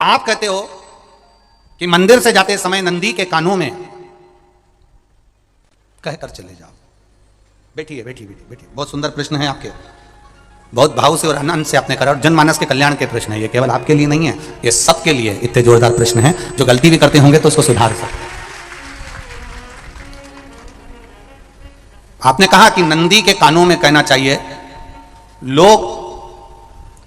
आप कहते हो कि मंदिर से जाते समय नंदी के कानों में कहकर चले जाओ। बैठिए बैठिए बैठिए बैठिए। बहुत सुंदर प्रश्न है आपके, बहुत भाव से और आनंद से आपने करा, और जनमानस के कल्याण के प्रश्न है ये, केवल आपके लिए नहीं है, ये सबके लिए इतने जोरदार प्रश्न है। जो गलती भी करते होंगे तो उसको सुधार सकते। आपने कहा कि नंदी के कानों में कहना चाहिए। लोग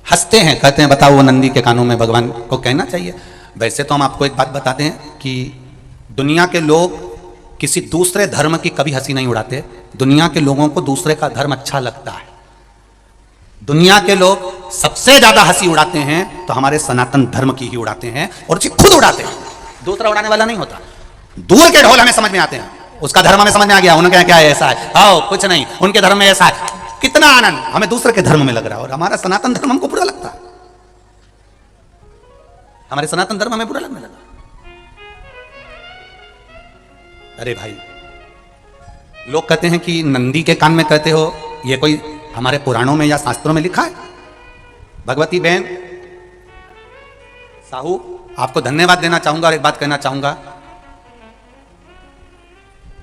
हंसते हैं, कहते हैं बताओ वो नंदी के कानों में भगवान को कहना चाहिए। वैसे तो हम आपको एक बात बताते हैं कि दुनिया के लोग किसी दूसरे धर्म की कभी हंसी नहीं उड़ाते। दुनिया के लोगों को दूसरे का धर्म अच्छा लगता है। दुनिया के लोग सबसे ज्यादा हंसी उड़ाते हैं तो हमारे सनातन धर्म की ही उड़ाते हैं, और उसे खुद उड़ाते हैं, दूसरा उड़ाने वाला नहीं होता। दूर के ढोल हमें समझ में आते हैं, उसका धर्म हमें समझ में आ गया, उनके क्या है ऐसा है, आओ कुछ नहीं, उनके धर्म में ऐसा है, कितना आनंद हमें दूसरे के धर्म में लग रहा है, और हमारा सनातन धर्म हमको बुरा लगता है। हमारे सनातन धर्म हमें बुरा लगने लगा। अरे भाई, लोग कहते हैं कि नंदी के कान में कहते हो, ये कोई हमारे पुराणों में या शास्त्रों में लिखा है? भगवती बहन साहू, आपको धन्यवाद देना चाहूंगा और एक बात कहना चाहूंगा।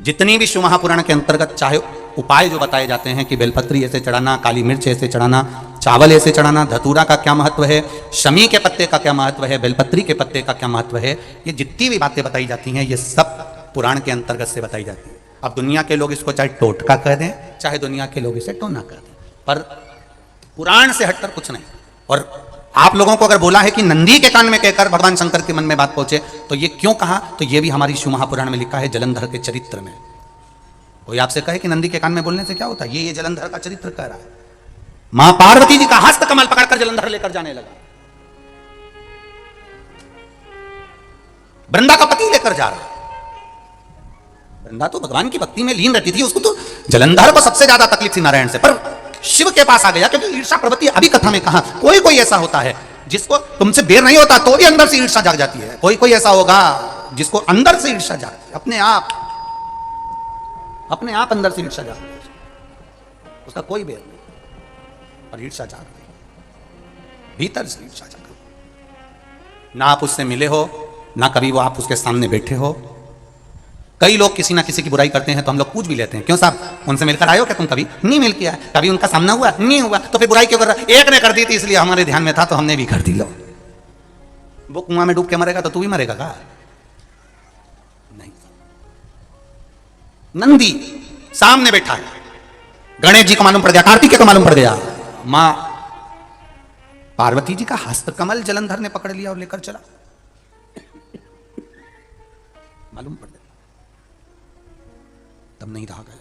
जितनी भी शिव महापुराण के अंतर्गत चाहे उपाय जो बताए जाते हैं कि बेलपत्री ऐसे चढ़ाना, काली मिर्च ऐसे चढ़ाना, चावल ऐसे चढ़ाना, धतूरा का क्या महत्व है, शमी के पत्ते का क्या महत्व है, बेलपत्री के पत्ते का क्या महत्व है, ये जितनी भी बातें बताई जाती हैं ये सब पुराण के अंतर्गत से बताई जाती है। अब दुनिया के लोग इसको चाहे टोटका कह दें, चाहे दुनिया के लोग इसे टोना कह दें, पर पुराण से हटकर कुछ नहीं। और आप लोगों को अगर बोला है कि नंदी के कान में कहकर भगवान शंकर के मन में बात पहुंचे, तो ये क्यों कहा? तो ये भी हमारी शिव महापुराण में लिखा है, जलंधर के चरित्र में। कोई आपसे कहे कि नंदी के कान में बोलने से क्या होता है, ये जलंधर का चरित्र कह रहा है। मां पार्वती जी का हस्त कमल पकड़कर जलंधर लेकर जाने लगा, वृंदा का पति लेकर जा रहा। वृंदा तो भगवान की भक्ति में लीन रहती थी, उसको तो जलंधर को सबसे ज्यादा तकलीफ थी नारायण से, पर शिव के पास आ गया क्योंकि ईर्षा प्रवृत्ति। अभी कथा में कहा कोई कोई ऐसा होता है जिसको तुमसे बेर नहीं होता तो भी अंदर से ईर्षा जाग जाती है। कोई कोई ऐसा होगा जिसको अंदर से ईर्षा जागती है, अपने आप अंदर से ईर्षा जागती है, उसका कोई बेर नहीं, और ईर्षा जाग रही, भीतर से ईर्षा जाग रही। ना आप उससे मिले हो, ना कभी वो आप उसके सामने बैठे हो। कई लोग किसी ना किसी की बुराई करते हैं तो हम लोग पूछ भी लेते हैं, क्यों साहब उनसे मिलकर आए हो क्या तुम? कभी नहीं मिल किया, कभी उनका सामना हुआ नहीं हुआ, तो फिर बुराई क्यों कर रहा? एक ने कर दी थी इसलिए हमारे ध्यान में था तो हमने भी कर दी। लो, वो कुआं में डूब के मरेगा तो तू भी मरेगा का? नहीं। नंदी सामने बैठा है, गणेश जी को मालूम पड़ गया, कार्तिकेय को मालूम पड़ गया, मां पार्वती जी का हस्त कमल जलंधर ने पकड़ लिया और लेकर चला, मालूम पड़ गया। तब नहीं रहा गया।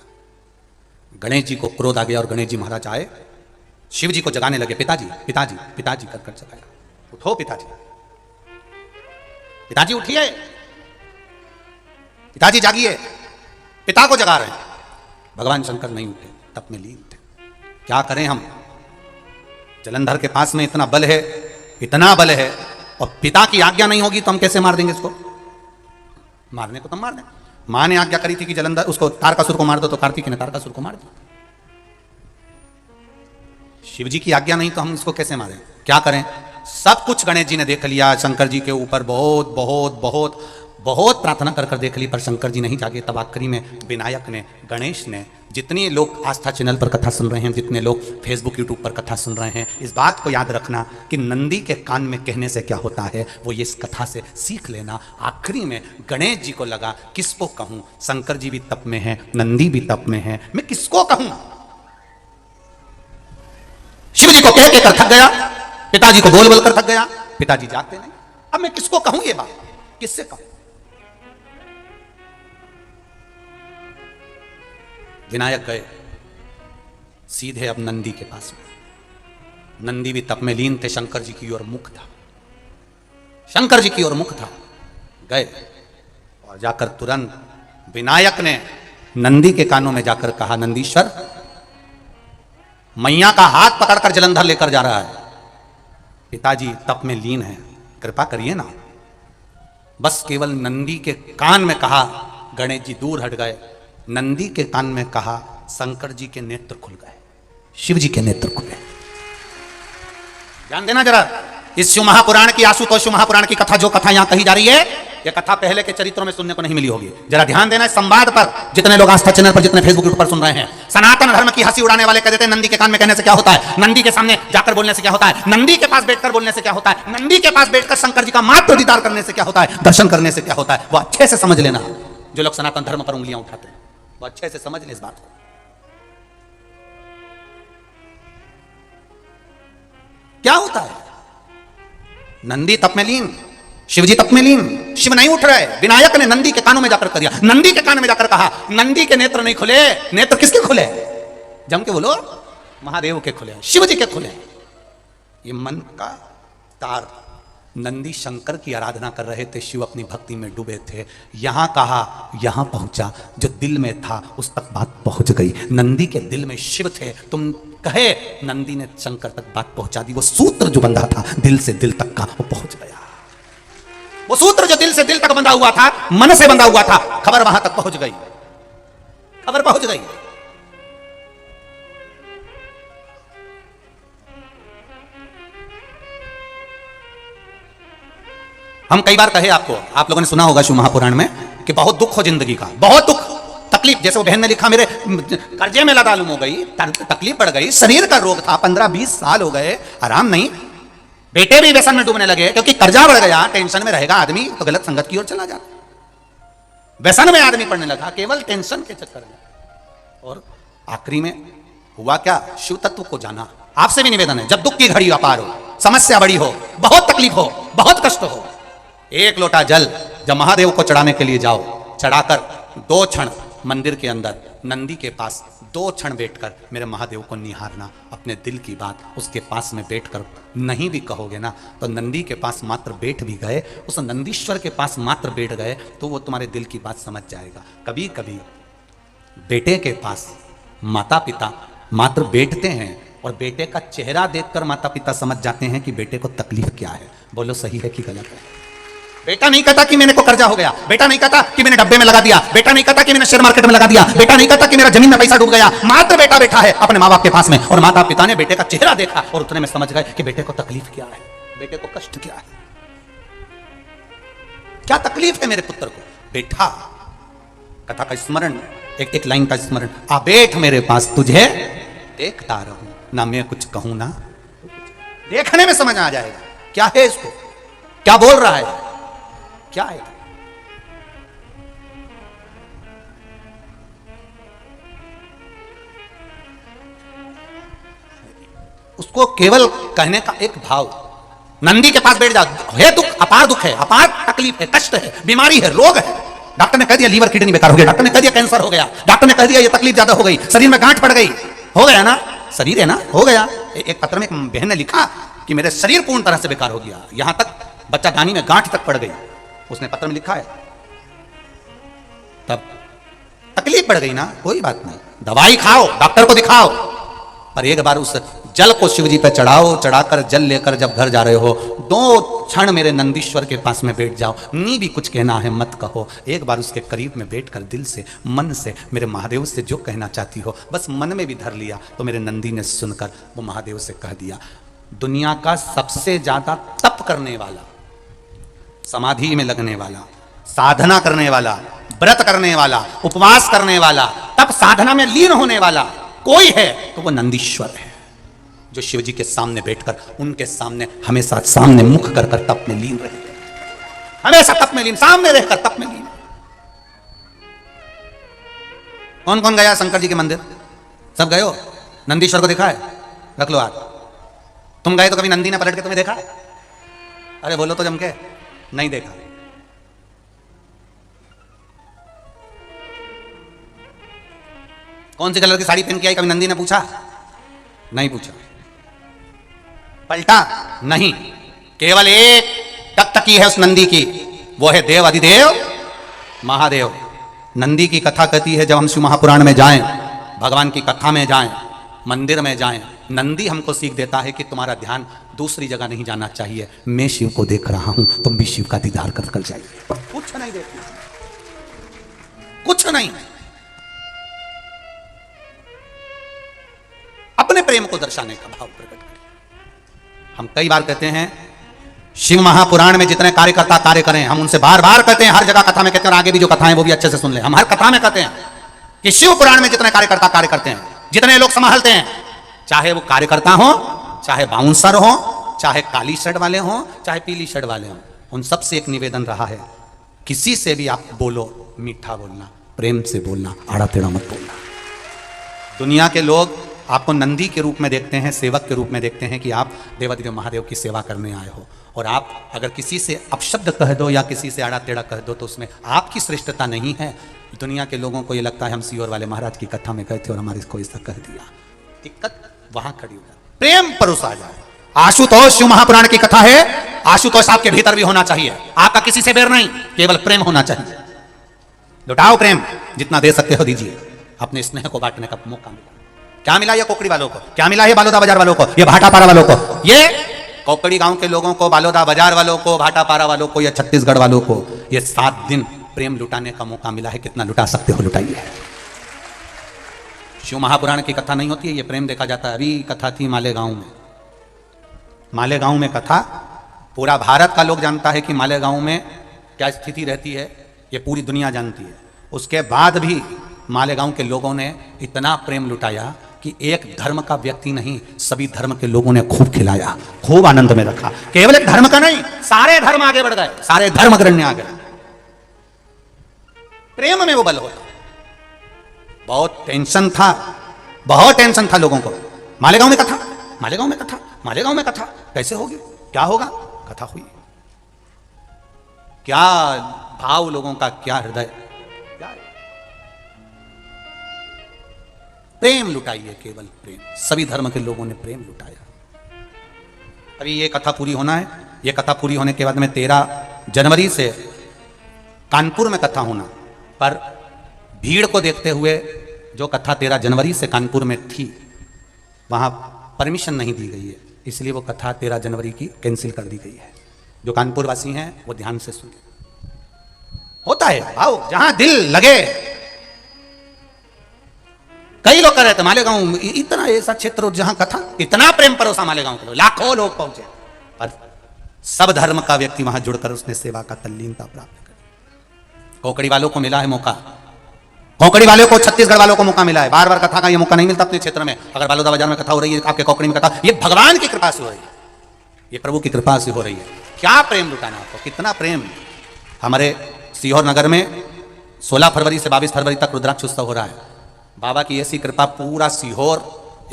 गणेश जी को क्रोध आ गया और गणेश जी महाराज आए, शिव जी को जगाने लगे। पिताजी पिताजी पिताजी कर कर जगाया, उठो पिताजी, पिताजी उठिए, पिताजी जागिए, पिता को जगा रहे हैं। भगवान शंकर नहीं उठे, तप में लीन थे। क्या करें हम? जलंधर के पास में इतना बल है, इतना बल है, और पिता की आज्ञा नहीं होगी तो हम कैसे मार देंगे इसको? मारने को तो मार दें। मां ने आज्ञा करी थी कि जलंधर उसको तारकासुर को मार दो, तो कार्तिकेय ने तारकासुर को मार दिया। शिव जी की आज्ञा नहीं तो हम इसको कैसे मारें? क्या करें? सब कुछ गणेश जी ने देख लिया, शंकर जी के ऊपर बहुत बहुत बहुत बहुत प्रार्थना कर कर देख ली, पर शंकर जी नहीं जागे। तब आखिरी में विनायक ने, गणेश ने, जितने लोग आस्था चैनल पर कथा सुन रहे हैं, जितने लोग फेसबुक यूट्यूब पर कथा सुन रहे हैं, इस बात को याद रखना कि नंदी के कान में कहने से क्या होता है, वो ये इस कथा से सीख लेना। आखिरी में गणेश जी को लगा किसको कहूं, शंकर जी भी तप में है, नंदी भी तप में है, मैं किसको कहूं? शिव जी को कह के कर थक गया, पिताजी को बोल बोल कर थक गया, पिताजी जागते नहीं। अब मैं किसको कहूं ये बात, किससे कहूं? विनायक गए सीधे अब नंदी के पास में। नंदी भी तप में लीन थे, शंकर जी की ओर मुख था, शंकर जी की ओर मुख था। गए और जाकर तुरंत विनायक ने नंदी के कानों में जाकर कहा, नंदीश्वर, मैया का हाथ पकड़कर जलंधर लेकर जा रहा है, पिताजी तप में लीन है, कृपा करिए ना। बस केवल नंदी के कान में कहा, गणेश जी दूर हट गए। नंदी के कान में कहा, शंकर जी के नेत्र खुल गए, शिव जी के नेत्र खुले। ध्यान देना जरा, इस शिव महापुराण की, आशुतोष शिव महापुराण की कथा, जो कथा यहां कही जा रही है, यह कथा पहले के चरित्रों में सुनने को नहीं मिली होगी। जरा ध्यान देना इस संवाद पर, जितने लोग आस्था चैनल पर, जितने फेसबुक पर सुन रहे हैं। सनातन धर्म की हंसी उड़ाने वाले कह देते हैं नंदी के कान में कहने से क्या होता है, नंदी के सामने जाकर बोलने से क्या होता है, नंदी के पास बैठकर बोलने से क्या होता है, नंदी के पास बैठकर शंकर जी का मात्र दीदार करने से क्या होता है, दर्शन करने से क्या होता है। वो अच्छे से समझ लेना, जो लोग सनातन धर्म पर उंगलियां उठाते हैं, वो अच्छे से समझ ले इस बात को। क्या होता है, नंदी तप में लीन, शिवजी तप में लीन, शिव नहीं उठ रहे। विनायक ने नंदी के कानों में जाकर कर दिया, नंदी के कान में जाकर कहा, नंदी के नेत्र नहीं खुले। नेत्र किसके खुले? जम के बोलो, महादेव के खुले, शिव जी के खुले। ये मन का तार, नंदी शंकर की आराधना कर रहे थे, शिव अपनी भक्ति में डूबे थे। यहां कहा, यहां पहुंचा, जो दिल में था उस तक बात पहुंच गई। नंदी के दिल में शिव थे, तुम कहे, नंदी ने शंकर तक बात पहुंचा दी। वो सूत्र जो बंधा था दिल से दिल तक का, वो पहुंच गया। वो सूत्र जो दिल से दिल तक बंधा हुआ था, मन से बंधा हुआ था, खबर वहां तक पहुंच गई, खबर पहुंच गई। हम कई बार कहे आपको, आप लोगों ने सुना होगा शिव महापुराण में कि बहुत दुख हो जिंदगी का, बहुत दुख, तकलीफ। जैसे वो बहन ने लिखा, मेरे कर्जे में लदालूम हो गई, तकलीफ बढ़ गई, शरीर का रोग था, 15-20 साल हो गए, आराम नहीं। बेटे भी व्यसन में डूबने लगे, क्योंकि कर्जा बढ़ गया, टेंशन में रहेगा आदमी तो गलत संगत की ओर चला जाता। व्यसन में आदमी पड़ने लगा केवल टेंशन के चक्कर में। और आखिरी में हुआ क्या, शिव तत्व को जाना। आपसे भी निवेदन है, जब दुख की घड़ी अपार हो, समस्या बड़ी हो, बहुत तकलीफ हो, बहुत कष्ट हो, एक लोटा जल जब महादेव को चढ़ाने के लिए जाओ, चढ़ाकर 2 क्षण मंदिर के अंदर नंदी के पास 2 क्षण बैठकर मेरे महादेव को निहारना, अपने दिल की बात उसके पास में बैठकर नहीं भी कहोगे ना, तो नंदी के पास मात्र बैठ भी गए, उस नंदीश्वर के पास मात्र बैठ गए, तो वो तुम्हारे दिल की बात समझ जाएगा। कभी कभी बेटे के पास माता पिता मात्र बैठते हैं और बेटे का चेहरा देखकर माता पिता समझ जाते हैं कि बेटे को तकलीफ क्या है। बोलो सही है कि गलत है? बेटा नहीं कहता कि मैंने को कर्जा हो गया, बेटा नहीं कहता कि मैंने डब्बे में लगा दिया, बेटा नहीं कहता कि मैंने शेयर मार्केट में लगा दिया, बेटा नहीं कहता कि मेरा जमीन में पैसा डूब गया। मात्र बेटा बैठा है अपने माँ बाप के पास में, और माता पिता ने बेटे का चेहरा देखा और उतने में समझ गए कि बेटे को तकलीफ क्या है, बेटे को कष्ट क्या है, क्या तकलीफ है मेरे पुत्र को। बेटा, कथा का स्मरण, एक लाइन का स्मरण, आ बैठ मेरे पास, तुझे देखता रहूं, ना मैं कुछ कहूं ना, देखने में समझ आ जाएगा क्या है इसको, क्या बोल रहा है, क्या है। उसको केवल कहने का एक भाव, नंदी के पास बैठ जा, है दुख, अपार दुख है, अपार तकलीफ है, कष्ट है, बीमारी है, रोग है। डॉक्टर ने कह दिया लीवर किडनी बेकार हो गया, डॉक्टर ने कह दिया कैंसर हो गया, डॉक्टर ने कह दिया ये तकलीफ ज्यादा हो गई, शरीर में गांठ पड़ गई, हो गया ना, शरीर है ना, हो गया। एक पत्र में एक बहन ने लिखा कि मेरे शरीर पूर्ण तरह से बेकार हो गया, यहां तक बच्चा दानी में गांठ तक पड़ गई, उसने पत्र में लिखा है। तब तकलीफ बढ़ गई ना, कोई बात नहीं, दवाई खाओ, डॉक्टर को दिखाओ, पर एक बार उस जल को शिव जी पे चढ़ाओ, चढ़ाकर जल लेकर जब घर जा रहे हो, 2 क्षण मेरे नंदीश्वर के पास में बैठ जाओ, नी भी कुछ कहना है मत कहो, एक बार उसके करीब में बैठकर दिल से, मन से मेरे महादेव से जो कहना चाहती हो, बस मन में भी धर लिया, तो मेरे नंदी ने सुनकर वो महादेव से कह दिया। दुनिया का सबसे ज्यादा तप करने वाला, समाधि में लगने वाला, साधना करने वाला, व्रत करने वाला, उपवास करने वाला, तप साधना में लीन होने वाला कोई है तो वो नंदीश्वर है, जो शिव जी के सामने बैठकर उनके सामने हमेशा सामने मुख कर कर तप में लीन रहे, हमेशा तप में लीन, सामने रहकर तप में लीन। कौन कौन गया शंकर जी के मंदिर? सब गए हो? नंदीश्वर को देखा है? रख लो हाथ। तुम गए तो कभी नंदी ने पलट के तुम्हें देखा? अरे बोलो तो जम के, नहीं देखा। कौन सी कलर की साड़ी पहन के आई, कभी नंदी ने पूछा? नहीं पूछा। पलटा? नहीं। केवल एक टकटकी है उस नंदी की, वो है देव अधिदेव महादेव। नंदी की कथा कहती है, जब हम शिव महापुराण में जाएं, भगवान की कथा में जाएं, मंदिर में जाएं, नंदी हमको सीख देता है कि तुम्हारा ध्यान दूसरी जगह नहीं जाना चाहिए, मैं शिव को देख रहा हूं, तुम भी शिव का दीदार कर कर जाइए। कुछ नहीं देखना, कुछ नहीं, अपने प्रेम को दर्शाने का भाव प्रकट करिए। हम कई बार कहते हैं शिव महापुराण में जितने कार्यकर्ता कार्य करें, हम उनसे बार बार कहते हैं, हर जगह कथा में कहते हैं, और आगे भी जो कथाएं वो भी अच्छे से सुन ले। हम हर कथा में कहते हैं कि शिव पुराण में जितने कार्यकर्ता कार्य करते हैं, जितने लोग संभालते हैं, चाहे वो कार्यकर्ता हो, चाहे बाउंसर हो, चाहे काली शर्ट वाले हो, चाहे पीली शर्ट वाले हो, उन सबसे एक निवेदन रहा है, किसी से भी आप बोलो, मीठा बोलना, प्रेम से बोलना, आड़ा टेढ़ा मत बोलना। दुनिया के लोग आपको नंदी के रूप में देखते हैं, सेवक के रूप में देखते हैं कि आप देवाधिदेव महादेव की सेवा करने आए हो, और आप अगर किसी से अपशब्द कह दो या किसी से आड़ा टेढ़ा कह दो तो उसमें आपकी श्रेष्ठता नहीं है। दुनिया के लोगों को ये लगता है हम सीहोर वाले महाराज की कथा में गए थे और हमारे इसको ऐसा कह दिया। दिक्कत वहां खड़ी हो जाती, प्रेम परोसा जाए। आशुतोष शिव महापुराण की कथा है, आशुतोष आपके भीतर भी होना चाहिए, आपका किसी से बैर नहीं, केवल प्रेम होना चाहिए। लुटाओ प्रेम, जितना दे सकते हो दीजिए, अपने स्नेह को बांटने का मौका मिला। क्या मिला ये कोकड़ी वालों को, क्या मिला ये बालोदा बाजार वालों को, ये भाटापारा वालों को, ये कोकड़ी गांव के लोगों को, बालोदा बाजार वालों को, भाटापारा वालों को, या छत्तीसगढ़ वालों को ये 7 दिन प्रेम लुटाने का मौका मिला है। कितना लुटा सकते हो लुटाइए। शिव महापुराण की कथा नहीं होती है, ये प्रेम देखा जाता है। अभी कथा थी मालेगांव में, मालेगांव में कथा, पूरा भारत का लोग जानता है कि मालेगांव में क्या स्थिति रहती है, ये पूरी दुनिया जानती है। उसके बाद भी मालेगांव के लोगों ने इतना प्रेम लुटाया कि एक धर्म का व्यक्ति नहीं, सभी धर्म के लोगों ने खूब खिलाया, खूब आनंद में रखा। केवल एक धर्म का नहीं, सारे धर्म आगे बढ़ गए, सारे धर्म अग्रण्य आ गए। प्रेम में वो बल होता। बहुत टेंशन था, बहुत टेंशन था लोगों को। मालेगांव में कथा, मालेगांव में कथा, मालेगांव में कथा, कैसे होगी, क्या होगा, कथा हुई। क्या भाव लोगों का, क्या हृदय, प्रेम लुटाइए, केवल प्रेम। सभी धर्म के लोगों ने प्रेम लुटाया। अभी ये कथा पूरी होना है, ये कथा पूरी होने के बाद में 13 जनवरी से कानपुर में कथा होना, पर भीड़ को देखते हुए जो कथा 13 जनवरी से कानपुर में थी वहां परमिशन नहीं दी गई है, इसलिए वो कथा 13 जनवरी की कैंसिल कर दी गई है। जो कानपुर वासी हैं वो ध्यान से सुने। होता है आओ, जहां दिल लगे। कई लोग कह रहे थे मालेगांव इतना ऐसा क्षेत्र जहां कथा, इतना प्रेम परोसा मालेगांव के लोग, लाखों लोग पहुंचे, पर सब धर्म का व्यक्ति वहां जुड़कर उसने सेवा का तल्लीनता प्राप्त करी। कोकड़ी वालों को मिला है मौका, कोकड़ी वालों को, छत्तीसगढ़ वालों को मौका मिला है। बार बार कथा का ये मौका नहीं मिलता अपने क्षेत्र में। अगर बालोदा बाजार में कथा हो रही है, आपके कोकड़ी में कथा, ये भगवान की कृपा से हो रही है, ये प्रभु की कृपा से हो रही है। क्या प्रेम लुटाना आपको, कितना प्रेम। हमारे सीहोर नगर में 16 फरवरी से 22 फरवरी तक रुद्राक्ष उत्सव हो रहा है। बाबा की ऐसी कृपा, पूरा सीहोर,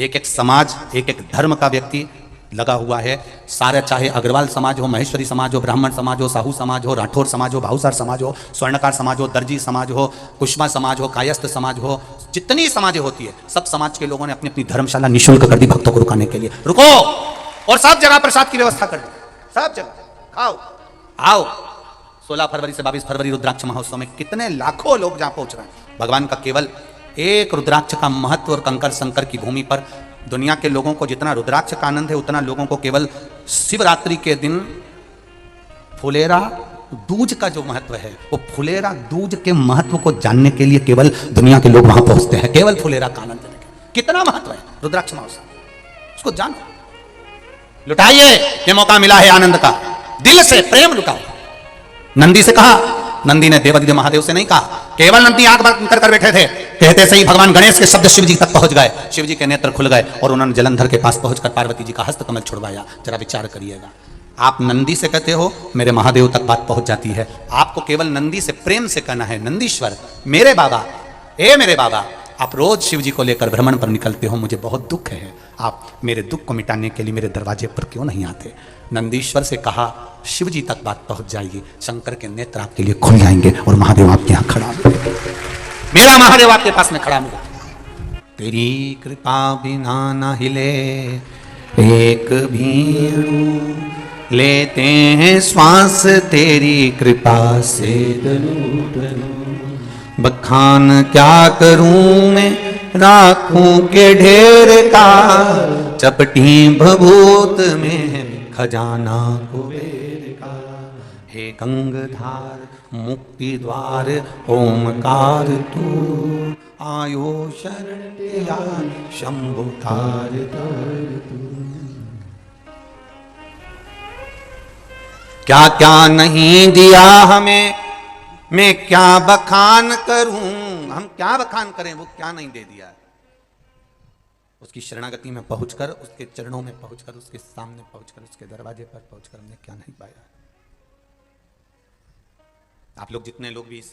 एक एक समाज, एक एक धर्म का व्यक्ति लगा हुआ है। सारे, चाहे अग्रवाल समाज हो, महेश्वरी समाज हो, ब्राह्मण समाज हो, साहू समाज हो, राठौर समाज हो, भाऊसार समाज हो, स्वर्णकार समाज हो, दर्जी समाज हो, कुष्मा समाज हो, कायस्थ समाज हो, जितनी समाजें होती है, सब समाज के लोगों ने अपनी अपनी धर्मशाला निःशुल्क कर दी भक्तों को रुकाने के लिए। रुको, और सब जगह प्रसाद की व्यवस्था कर दी, सब जगह खाओ आओ। 16 फरवरी से 22 फरवरी रुद्राक्ष महोत्सव में कितने लाखों लोग जहां पहुंच रहे हैं। भगवान का केवल एक रुद्राक्ष का महत्व, और कंकर शंकर की भूमि पर दुनिया के लोगों को जितना रुद्राक्ष का आनंद है, उतना लोगों को केवल शिवरात्रि के दिन फुलेरा दूज का जो महत्व है, वो फुलेरा दूज के महत्व को जानने के लिए केवल दुनिया के लोग वहां पहुंचते हैं, केवल फुलेरा का आनंद लेने। कितना महत्व है रुद्राक्ष महोत्सव, उसको जानो, लुटाइए। ये मौका मिला है आनंद का, दिल से प्रेम लुटाओ। नंदी से कहा, नंदी ने देवाधिदेव महादेव से नहीं कहा, केवल नंदी आंख बंद कर बैठे थे। कहते सही भगवान गणेश के शब्द शिव जी तक पहुंच गए, शिव जी के नेत्र खुल गए और उन्होंने जलंधर के पास पहुंचकर पार्वती जी का हस्त कमल छुड़वाया। जरा विचार करिएगा, आप नंदी से कहते हो, मेरे महादेव तक बात पहुंच जाती है। आपको केवल नंदी से प्रेम से कहना है, नंदीश्वर मेरे बाबा, ए मेरे बाबा, आप रोज शिव जी को लेकर भ्रमण पर निकलते हो, मुझे बहुत दुख है, आप मेरे दुख को मिटाने के लिए मेरे दरवाजे पर क्यों नहीं आते। नंदीश्वर से कहा, शिव जी तक बात पहुंच जाएगी, शंकर के नेत्र आपके लिए खुल जाएंगे और महादेव आपके यहाँ खड़ा, मेरा महादेव आपके पास में खड़ा मिले। तेरी कृपा बिना न हिले एक भी अणु, लेते हैं श्वास तेरी कृपा से दरू दरू। बखान क्या करूं मैं राखों के ढेर का, चपटी भभूत में खजाना कुबेर का। हे गंगधार मुक्ति द्वार ओमकार तू, आयो शरण शंभु तार तू। क्या क्या नहीं दिया हमें, मैं क्या बखान करूं। हम क्या बखान करें, वो क्या नहीं दे दिया। उसकी शरणागति में पहुंचकर, उसके चरणों में पहुंचकर, उसके सामने पहुंचकर, उसके दरवाजे पर पहुंचकर हमने क्या नहीं पाया। आप लोग जितने लोग भी इस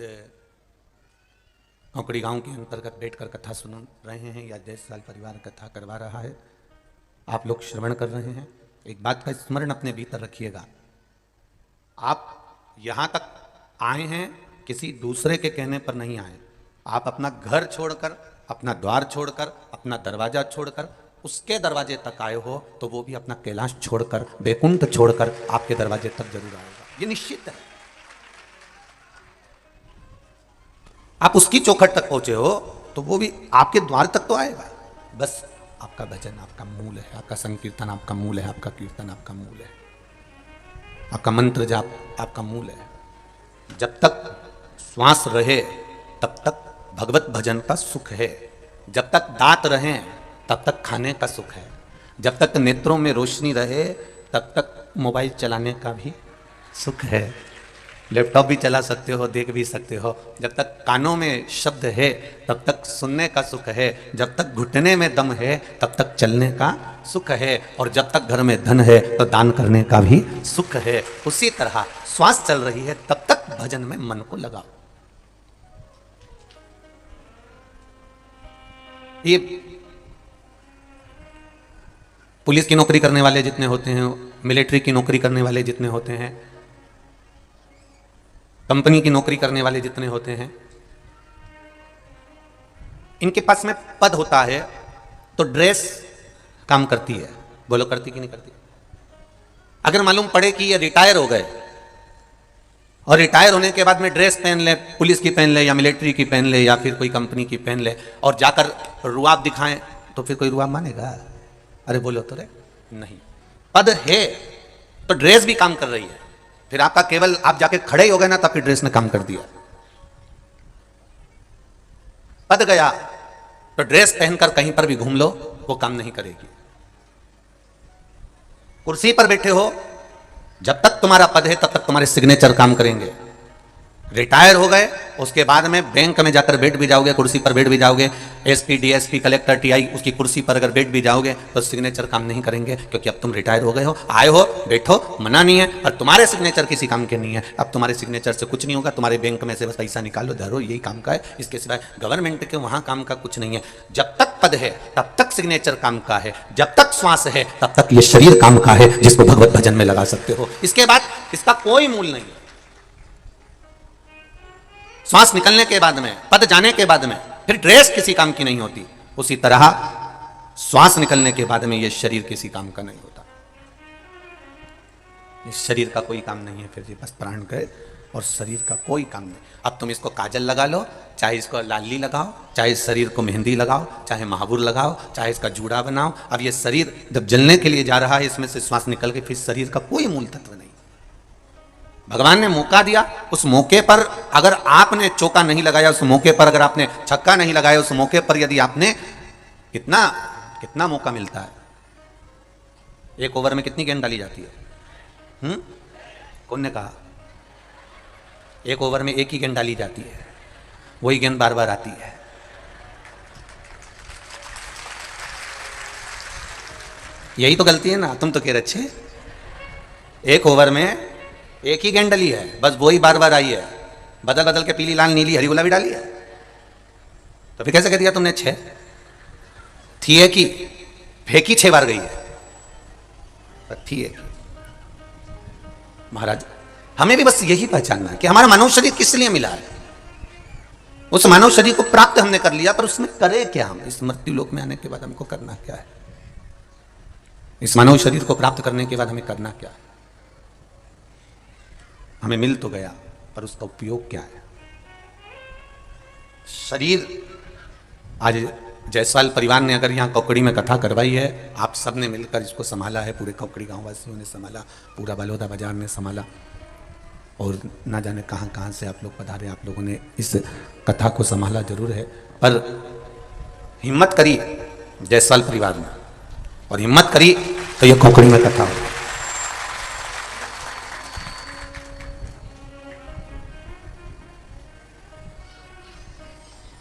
औकड़ी गांव के अंतर्गत बैठकर कथा सुन रहे हैं या जयसवाल परिवार कथा करवा रहा है, आप लोग श्रवण कर रहे हैं, एक बात का स्मरण अपने भीतर रखिएगा। आप यहां तक आए हैं किसी दूसरे के कहने पर नहीं आए। आप अपना घर छोड़कर, अपना द्वार छोड़कर, अपना दरवाजा छोड़कर उसके दरवाजे तक आए हो, तो वो भी अपना कैलाश छोड़कर, बैकुंठ छोड़कर आपके दरवाजे तक जरूर आएगा, ये निश्चित है। आप उसकी चौखट तक पहुंचे हो तो वो भी आपके द्वार तक तो आएगा। बस आपका भजन आपका मूल है, आपका संकीर्तन आपका मूल है, आपका कीर्तन आपका मूल है, आपका मंत्र जाप आपका मूल है। जब तक श्वास रहे तब तक भगवत भजन का सुख है, जब तक दांत रहें तब तक खाने का सुख है, जब तक नेत्रों में रोशनी रहे तब तक मोबाइल चलाने का भी सुख है, लैपटॉप भी चला सकते हो, देख भी सकते हो। जब तक कानों में शब्द है तब तक सुनने का सुख है, जब तक घुटने में दम है तब तक चलने का सुख है, और जब तक घर में धन है तो दान करने का भी सुख है। उसी तरह श्वास चल रही है तब तक भजन में मन को लगाओ। ये पुलिस की नौकरी करने वाले जितने होते हैं, मिलिट्री की नौकरी करने वाले जितने होते हैं, कंपनी की नौकरी करने वाले जितने होते हैं, इनके पास में पद होता है तो ड्रेस काम करती है। बोलो करती कि नहीं करती? अगर मालूम पड़े कि ये रिटायर हो गए और रिटायर होने के बाद में ड्रेस पहन ले, पुलिस की पहन ले या मिलिट्री की पहन ले या फिर कोई कंपनी की पहन ले और जाकर रुआब दिखाएं, तो फिर कोई रुआब मानेगा? अरे बोलो तो रे, नहीं। पद है तो ड्रेस भी काम कर रही है। फिर आपका केवल आप जाके खड़े ही हो गए ना, तब फिर ड्रेस ने काम कर दिया। पद गया तो ड्रेस पहनकर कहीं पर भी घूम लो, वो काम नहीं करेगी। कुर्सी पर बैठे हो, जब तक तुम्हारा पद है तब तक तुम्हारे सिग्नेचर काम करेंगे। रिटायर हो गए उसके बाद में बैंक में जाकर बैठ भी जाओगे, कुर्सी पर बैठ भी जाओगे, एसपी, डीएसपी, कलेक्टर, टीआई, उसकी कुर्सी पर अगर बैठ भी जाओगे तो सिग्नेचर काम नहीं करेंगे, क्योंकि अब तुम रिटायर हो गए हो, आए हो, बैठो, मना नहीं है, और तुम्हारे सिग्नेचर किसी काम के नहीं है। अब तुम्हारे सिग्नेचर से कुछ नहीं होगा, तुम्हारे बैंक में से बस पैसा निकालो, धरो, यही काम का है। इसके सिवाय गवर्नमेंट के वहां काम का कुछ नहीं है। जब तक पद है तब तक सिग्नेचर काम का है, जब तक श्वास है तब तक ये शरीर काम का है, जिसको भगवत भजन में लगा सकते हो। इसके बाद इसका कोई मूल नहीं है। श्वास निकलने के बाद में, पद जाने के बाद में फिर ड्रेस किसी काम की नहीं होती। उसी तरह श्वास निकलने के बाद में यह शरीर किसी काम का नहीं होता। इस शरीर का कोई काम नहीं है, फिर ये बस प्राण गए और शरीर का कोई काम नहीं। अब तुम इसको काजल लगा लो, चाहे इसको लाली लगाओ, चाहे इस शरीर को मेहंदी लगाओ, चाहे महावुर लगाओ, चाहे इसका जूड़ा बनाओ। अब ये शरीर जब जलने के लिए जा रहा है, इसमें से श्वास निकल के फिर शरीर का कोई मूल तत्व नहीं। भगवान ने मौका दिया, उस मौके पर अगर आपने चौका नहीं लगाया, उस मौके पर अगर आपने छक्का नहीं लगाया, उस मौके पर यदि आपने कितना मौका मिलता है। एक ओवर में कितनी गेंद डाली जाती है? कौन ने कहा? एक ओवर में एक ही गेंद डाली जाती है, वही गेंद बार बार आती है। यही तो गलती है ना। तुम तो कह रहे अच्छे, एक ओवर में एक ही गेंद डली है, बस वही बार बार आई है, बदल बदल के पीली, लाल, नीली, हरी, गुलाबी डाली है। तो फिर कैसे कह दिया तुमने? 6 थी एक ही, फेंकी 6 बार गई है, पर थी एक ही। महाराज, हमें भी बस यही पहचानना है कि हमारा मानव शरीर किस लिए मिला है। उस मानव शरीर को प्राप्त हमने कर लिया, पर उसमें करे क्या? हम इस मृत्यु लोक में आने के बाद हमको करना क्या है? इस मानव शरीर को प्राप्त करने के बाद हमें करना क्या है? हमें मिल तो गया, पर उसका उपयोग क्या है? शरीर आज जयसवाल परिवार ने अगर यहाँ कौकड़ी में कथा करवाई है, आप सब ने मिलकर इसको संभाला है, पूरे कौकड़ी गांव वासियों ने संभाला, पूरा बलौदा बाजार ने संभाला, और ना जाने कहाँ कहाँ से आप लोग पधारे, आप लोगों ने इस कथा को संभाला जरूर है। पर हिम्मत करी जयसवाल परिवार ने, और हिम्मत करी तो ये कौकड़ी में कथा हो।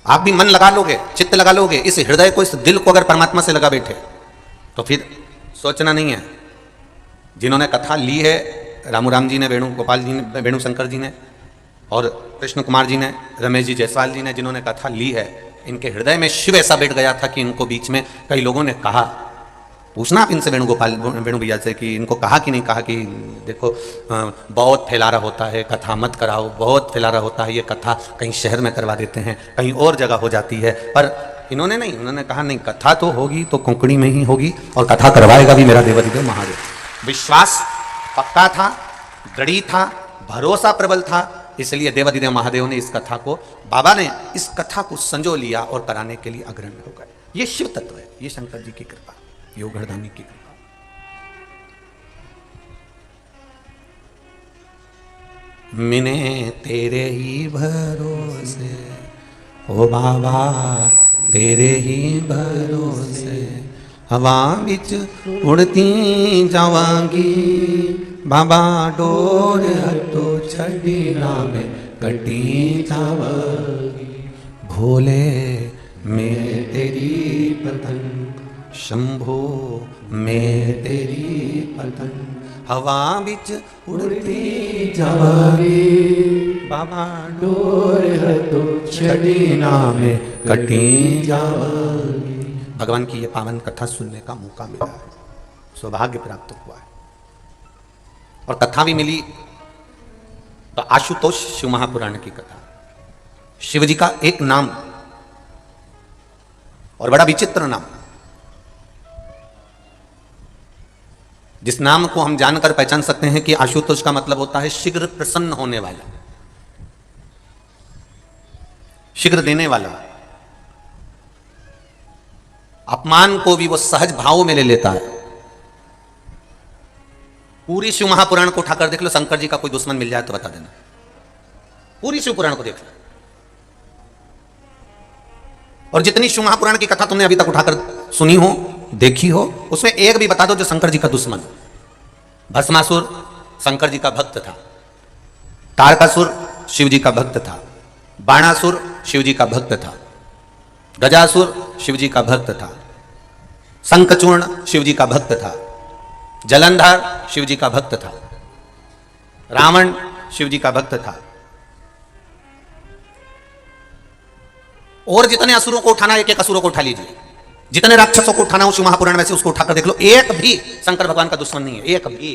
आप भी मन लगा लोगे, चित्त लगा लोगे, इस हृदय को, इस दिल को अगर परमात्मा से लगा बैठे तो फिर सोचना नहीं है। जिन्होंने कथा ली है, रामू जी ने, वेणुगोपाल जी ने, वेणु शंकर जी ने, और कृष्ण कुमार जी ने, रमेश जी जायसवाल जी ने, जिन्होंने कथा ली है, इनके हृदय में शिव ऐसा बैठ गया था कि इनको बीच में कई लोगों ने कहा, पूछना आप इनसे वेणु भैया से कि इनको कहा कि नहीं कहा कि देखो बहुत फैलारा होता है, कथा मत कराओ, बहुत फैलारा होता है ये कथा, कहीं शहर में करवा देते हैं, कहीं और जगह हो जाती है। पर इन्होंने नहीं, उन्होंने कहा नहीं, कथा तो होगी तो कोंकणी में ही होगी और कथा करवाएगा भी मेरा देवाधिदेव महादेव। विश्वास पक्का था, दृढ़ी था, भरोसा प्रबल था, इसलिए देवाधिदेव महादेव ने इस कथा को, बाबा ने इस कथा को संजो लिया और कराने के लिए अग्रणी हो गए। ये शिव तत्व है, ये शंकर जी की कृपा, योगर्धानी की कृपा। मिने तेरे ही भरोसे ओ बाबा, तेरे ही भरोसे हवा बिच उड़ती जावांगी, बाबा डोर हटो छड़ी नाम कटी जावांगी, भोले मैं तेरी पतंग, शंभो मैं तेरी पतंग, हवा बिच उड़ती जावांगी, बाबा डोर हटो छड़ी नाम कटी जावांगी। भगवान की ये पावन कथा सुनने का मौका मिला है, सौभाग्य प्राप्त हुआ है। और कथा भी मिली तो आशुतोष शिव महापुराण की कथा, शिव जी का एक नाम और बड़ा विचित्र नाम, जिस नाम को हम जानकर पहचान सकते हैं कि आशुतोष का मतलब होता है शीघ्र प्रसन्न होने वाला, शीघ्र देने वाला। अपमान को भी वो सहज भाव में ले लेता है। पूरी शिव महापुराण को उठाकर देख लो, शंकर जी का कोई दुश्मन मिल जाए तो बता देना, पूरी शिव पुराण को देख लो। और जितनी शिव महापुराण की कथा तुमने अभी तक उठाकर सुनी हो, देखी हो, उसमें एक भी बता दो जो शंकर जी का दुश्मन। भस्मासुर शंकर जी का भक्त था, तारकासुर शिव जी का भक्त था, बाणासुर शिव जी का भक्त था, गजासुर शिव जी का भक्त था, शंखचूर्ण शिव जी का भक्त था, जलंधर शिव जी का भक्त था, रावण शिव जी का भक्त था। और जितने असुरों को उठाना, एक एक असुरों को उठा लीजिए, जितने राक्षसों को उठाना हो शिव महापुराण में से उसको उठाकर देख लो, एक भी शंकर भगवान का दुश्मन नहीं है, एक भी।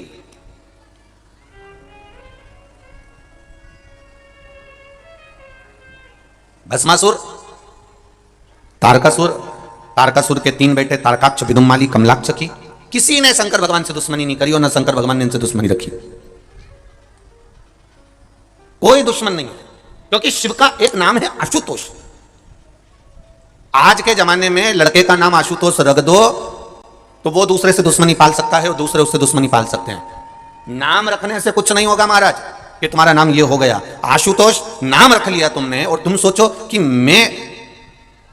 भस्मासुर, तारकासुर, तारकासुर के 3 बेटे तारकाक्ष, विदुम्माली, कमलाक्ष की किसी ने शंकर भगवान से दुश्मनी नहीं करी और न शंकर भगवान ने इनसे दुश्मनी रखी। कोई दुश्मन नहीं है, क्योंकि शिव का एक नाम है आशुतोष। आज के जमाने में लड़के का नाम आशुतोष रख दो तो वो दूसरे से दुश्मनी पाल सकता है और दूसरे उससे दुश्मनी पाल सकते हैं। नाम रखने से कुछ नहीं होगा महाराज कि तुम्हारा नाम ये हो गया। आशुतोष नाम रख लिया तुमने और तुम सोचो कि मैं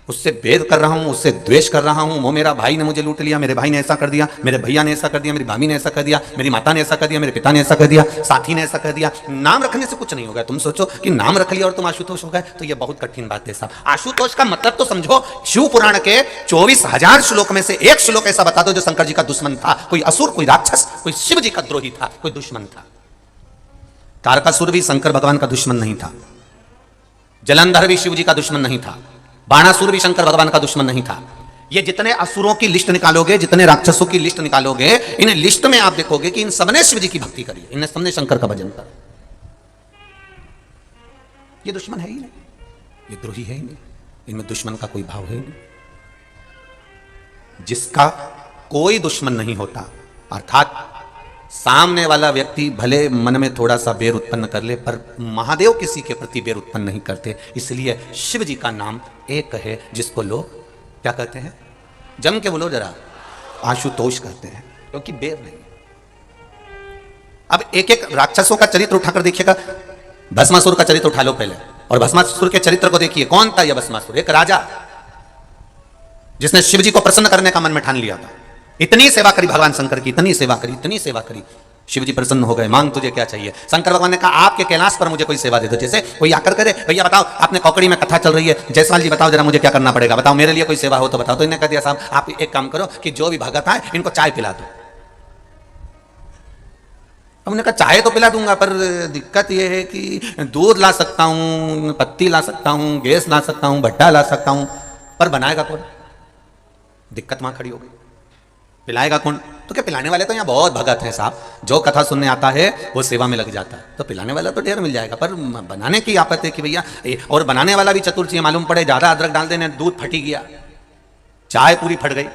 उससे भेद कर रहा हूं, उससे द्वेष कर रहा हूं, वो मेरा भाई ने मुझे लूट लिया, मेरे भाई ने ऐसा कर दिया, मेरे भैया ने ऐसा कर दिया, मेरी भाभी ने ऐसा कर दिया, मेरी माता ने ऐसा कर दिया, मेरे पिता ने ऐसा कर दिया, साथी ने ऐसा कर दिया। नाम रखने से कुछ नहीं होगा। तुम सोचो कि नाम रख लिया और तुम आशुतोष हो गए, तो ये बहुत कठिन बात है साहब। आशुतोष का मतलब तो समझो, शिव पुराण के 24,000 श्लोक में से एक श्लोक ऐसा बता दो जो शंकर जी का दुश्मन था, कोई असुर, कोई राक्षस, कोई शिव जी का द्रोही था, कोई दुश्मन था। तारकासुर भी शंकर भगवान का दुश्मन नहीं था, जलंधर भी शिव जी का दुश्मन नहीं था, बाणासुर भी शंकर भगवान का दुश्मन नहीं था। ये जितने असुरों की लिस्ट निकालोगे, जितने राक्षसों की लिस्ट निकालोगे, इन लिस्ट में आप देखोगे कि इन सबने शिव जी की भक्ति करी, इन सबने शंकर का भजन करा। ये दुश्मन है ही नहीं, ये द्रोही है ही नहीं, इनमें दुश्मन का कोई भाव है ही नहीं। जिसका कोई दुश्मन नहीं होता, अर्थात सामने वाला व्यक्ति भले मन में थोड़ा सा बैर उत्पन्न कर ले, पर महादेव किसी के प्रति बैर उत्पन्न नहीं करते। इसलिए शिव जी का नाम एक है जिसको लोग क्या कहते हैं, जम के बोलो जरा, आशुतोष कहते हैं, क्योंकि बैर नहीं। अब एक एक राक्षसों का चरित्र उठाकर देखिएगा। भस्मासुर का चरित्र उठा लो पहले, और भस्मासुर के चरित्र को देखिए। कौन था यह भस्मासुर? एक राजा जिसने शिव जी को प्रसन्न करने का मन में ठान लिया था। इतनी सेवा करी भगवान शंकर की, इतनी सेवा करी, इतनी सेवा करी, शिव जी प्रसन्न हो गए, मांग तुझे क्या चाहिए। शंकर भगवान ने कहा आपके कैलाश पर मुझे कोई सेवा दे दो। जैसे कोई आकर करे, भैया बताओ आपने कौकड़ी में कथा चल रही है, जयसवाल जी बताओ जरा मुझे क्या करना पड़ेगा, बताओ मेरे लिए कोई सेवा हो तो बताओ। तो इन्हें कह दिया साहब आप एक काम करो कि जो भी भगत आए इनको चाय पिला दो। हमने कहा चाय तो पिला दूंगा, पर दिक्कत यह है कि दूध ला सकता हूं, पत्ती ला सकता हूं, गैस ला सकता हूं, भट्टा ला सकता हूं, पर बनाएगा कौन? दिक्कत वहां खड़ी हो गई, पिलाएगा कौन? तो क्या पिलाने वाले तो यहाँ बहुत भगत हैं साहब, जो कथा सुनने आता है वो सेवा में लग जाता है, तो पिलाने वाला तो ढेर मिल जाएगा, पर बनाने की आफत है कि भैया। और बनाने वाला भी चतुर चाहिए, मालूम पड़े ज्यादा अदरक डाल देने दूध फटी गया, चाय पूरी फट गई,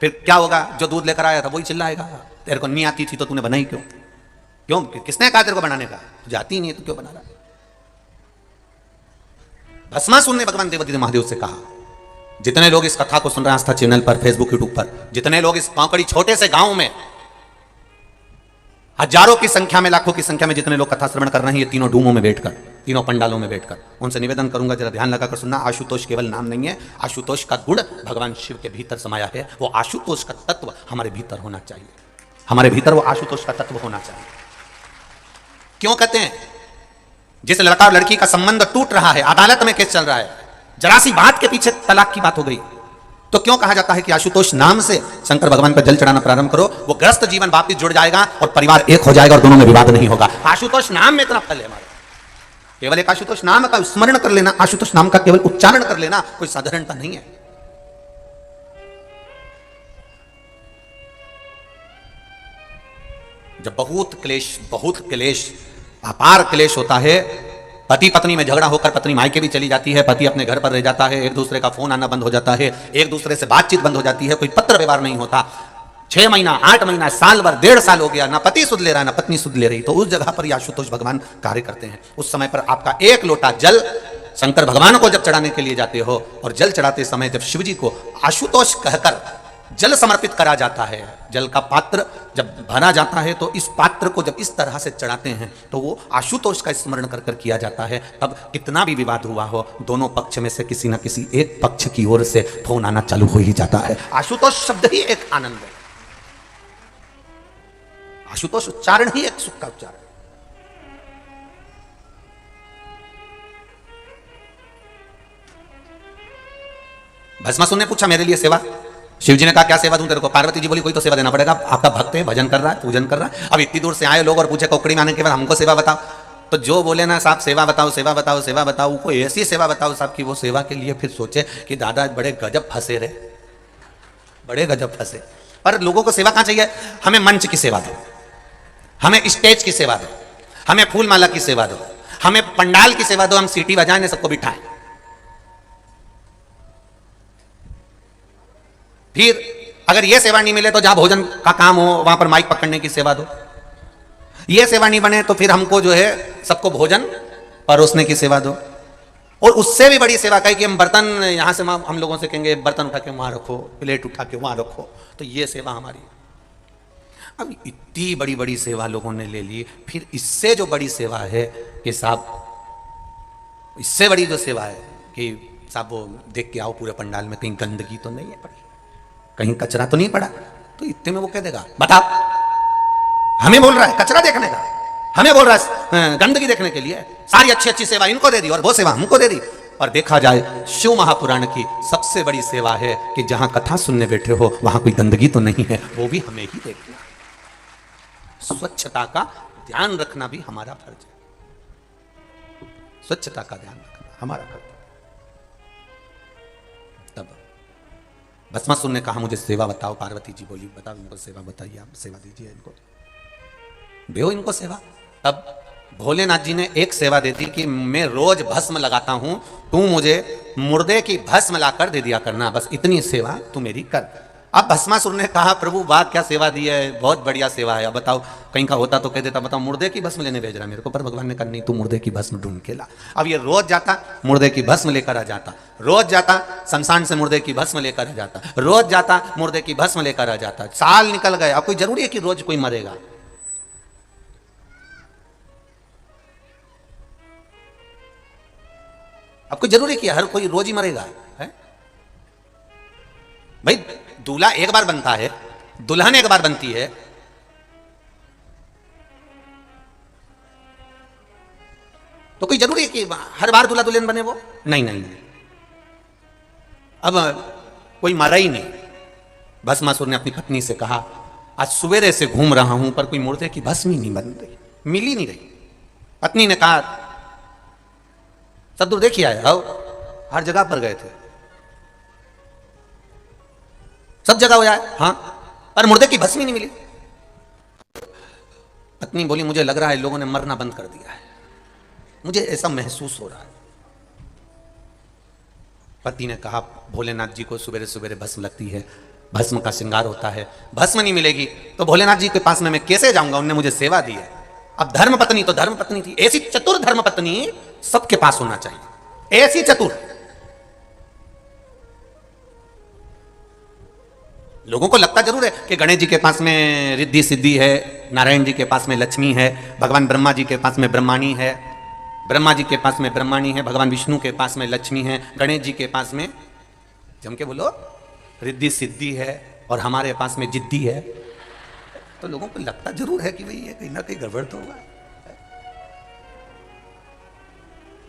फिर क्या होगा? जो दूध लेकर आया था वही चिल्लाएगा तेरे को नहीं आती थी तो तूने बनाई क्यों? क्यों? किसने कहा तेरे को बनाने का? जाती ही नहीं है तो क्यों बना रहा? भस्मासुर ने भगवान देवकी महादेव से कहा, जितने लोग इस कथा को सुन रहे हैं आस्था चैनल पर, फेसबुक, यूट्यूब पर, जितने लोग इस कौकड़ी छोटे से गांव में हजारों की संख्या में, लाखों की संख्या में जितने लोग कथा श्रवण कर रहे हैं, ये तीनों डूमों में बैठकर, तीनों पंडालों में बैठकर, उनसे निवेदन करूंगा जरा ध्यान लगाकर सुनना। आशुतोष केवल नाम नहीं है, आशुतोष का गुण भगवान शिव के भीतर समाया है। वो आशुतोष का तत्व हमारे भीतर होना चाहिए, हमारे भीतर वो आशुतोष का तत्व होना चाहिए। क्यों कहते हैं? जिस लड़का और लड़की का संबंध टूट रहा है, अदालत में केस चल रहा है, जरा सी बात के पीछे तलाक की बात हो गई, तो क्यों कहा जाता है कि आशुतोष नाम से शंकर भगवान पर जल चढ़ाना प्रारंभ करो, वो ग्रस्त जीवन वापिस जुड़ जाएगा और परिवार एक हो जाएगा और दोनों में विवाद नहीं होगा। आशुतोष नाम में इतना फल है हमारे। केवल एक आशुतोष नाम का स्मरण कर लेना, आशुतोष नाम का केवल उच्चारण कर लेना कोई साधारणता नहीं है। जब बहुत क्लेश अपार क्लेश होता है, पति पत्नी में झगड़ा होकर पत्नी मायके भी चली जाती है, पति अपने घर पर रह जाता है, एक दूसरे का फोन आना बंद हो जाता है, एक दूसरे से बातचीत बंद हो जाती है, कोई पत्र व्यवहार नहीं होता, 6 महीना 8 महीना साल भर 1.5 साल हो गया, ना पति सुध ले रहा है ना पत्नी सुध ले रही, तो उस जगह पर आशुतोष भगवान कार्य करते हैं। उस समय पर आपका एक लोटा जल शंकर भगवान को जब चढ़ाने के लिए जाते हो, और जल चढ़ाते समय जब शिव जी को आशुतोष कहकर जल समर्पित करा जाता है, जल का पात्र जब भरा जाता है, तो इस पात्र को जब इस तरह से चढ़ाते हैं तो वो आशुतोष का स्मरण कर कर किया जाता है। तब कितना भी विवाद हुआ हो, दोनों पक्ष में से किसी न किसी एक पक्ष की ओर से फोन आना चालू हो ही जाता है। आशुतोष शब्द ही एक आनंद है, आशुतोष उच्चारण ही एक सुख का उच्चारण। भस्मासुर ने पूछा मेरे लिए सेवा, शिव जी ने कहा क्या सेवा दूं तेरे को? पार्वती जी बोली कोई तो सेवा देना पड़ेगा, आपका भक्त है, भजन कर रहा है, पूजन कर रहा है। अब इतनी दूर से आए लोग और पूछे कौकड़ी में आने के बाद हमको सेवा बताओ, तो जो बोले ना साहब सेवा बताओ सेवा बताओ सेवा बताओ, कोई ऐसी सेवा बताओ साहब कि वो सेवा के लिए फिर सोचे कि दादा बड़े गजब फंसे रे, बड़े गजब फंसे। पर लोगों को सेवा कहां चाहिए? हमें मंच की सेवा दो, हमें स्टेज की सेवा दो, हमें फूल माला की सेवा दो, हमें पंडाल की सेवा दो, हम सीटी बजाएं सबको बिठाएं। फिर अगर यह सेवा नहीं मिले तो जहां भोजन का काम हो वहां पर माइक पकड़ने की सेवा दो। यह सेवा नहीं बने तो फिर हमको जो है सबको भोजन परोसने की सेवा दो। और उससे भी बड़ी सेवा कही कि हम बर्तन यहां से हम लोगों से कहेंगे बर्तन उठा के वहां रखो, प्लेट उठा के वहां रखो, तो यह सेवा हमारी। अब इतनी बड़ी बड़ी सेवा लोगों ने ले ली, फिर इससे जो बड़ी सेवा है कि साहब, इससे बड़ी जो सेवा है कि साहब वो देख के आओ पूरे पंडाल में कहीं गंदगी तो नहीं है पड़ी, कहीं कचरा तो नहीं पड़ा, तो इतने में वो कह देगा बताओ, हमें बोल रहा है कचरा देखने का, हमें बोल रहा है गंदगी देखने के लिए, सारी अच्छी अच्छी सेवा इनको दे दी और वो सेवा हमको दे दी। और देखा जाए शिव महापुराण की सबसे बड़ी सेवा है कि जहां कथा सुनने बैठे हो वहां कोई गंदगी तो नहीं है, वो भी हमें ही देखना। स्वच्छता का ध्यान रखना भी हमारा फर्ज है, स्वच्छता का ध्यान रखना हमारा फर्ज है। तब भस्मासुर ने कहा मुझे सेवा बताओ। पार्वती जी बोली बताओ इनको सेवा बताइए, आप सेवा दीजिए इनको, दो इनको सेवा। तब भोलेनाथ जी ने एक सेवा दे दी कि मैं रोज भस्म लगाता हूं, तू मुझे मुर्दे की भस्म लाकर दे दिया करना, बस इतनी सेवा तू मेरी कर। अब भस्मासुर ने कहा प्रभु वाह क्या सेवा दी है, बहुत बढ़िया सेवा है, अब बताओ कहीं का होता तो कह देता बताओ मुर्दे की भस्म लेने भेज रहा मेरे को, पर भगवान ने कहा नहीं तू मुर्दे की भस्म ढूंढ के ला। अब ये रोज जाता मुर्दे की भस्म लेकर आ जाता, रोज जाता शमशान से मुर्दे की भस्म लेकर आ जाता, रोज जाता मुर्दे की भस्म लेकर आ जाता। साल निकल गए, अब कोई जरूरी है कि रोज कोई मरेगा? अब कोई जरूरी कि हर कोई रोज ही मरेगा है? भाई दूल्हा एक बार बनता है, दुल्हन एक बार बनती है, तो कोई जरूरी है कि हर बार दूल्हा दुल्हन बने वो? नहीं नहीं नहीं। अब कोई मरा ही नहीं। भस्मासुर ने अपनी पत्नी से कहा, आज सवेरे से घूम रहा हूं पर कोई मुर्दे की भस्म ही नहीं बन रही, मिल ही नहीं रही। पत्नी ने कहा, सद्दूर देखिए आए, आओ, हर जगह पर गए थे, सब जगह हो जाए, हाँ, पर मुर्दे की भस्म ही नहीं मिली। पत्नी बोली, मुझे लग रहा है लोगों ने मरना बंद कर दिया है, मुझे ऐसा महसूस हो रहा है। पति ने कहा, भोलेनाथ जी को सुबेरे सुबेरे भस्म लगती है, भस्म का श्रृंगार होता है, भस्म नहीं मिलेगी तो भोलेनाथ जी के पास में मैं कैसे जाऊंगा? उनने मुझे सेवा दी है। अब धर्म पत्नी तो धर्म पत्नी थी, ऐसी चतुर धर्म पत्नी सबके पास होना चाहिए, ऐसी चतुर। लोगों को लगता जरूर है कि गणेश जी के पास में रिद्धि सिद्धि है, नारायण जी के पास में लक्ष्मी है, भगवान ब्रह्मा जी के पास में ब्रह्माणी है, ब्रह्मा जी के पास में ब्रह्माणी है, भगवान विष्णु के पास में लक्ष्मी है, गणेश जी के पास में जम के बोलो रिद्धि सिद्धि है, और हमारे पास में जिद्दी है। तो लोगों को लगता जरूर है कि भाई ये कहीं ना कहीं गड़बड़ तो होगा।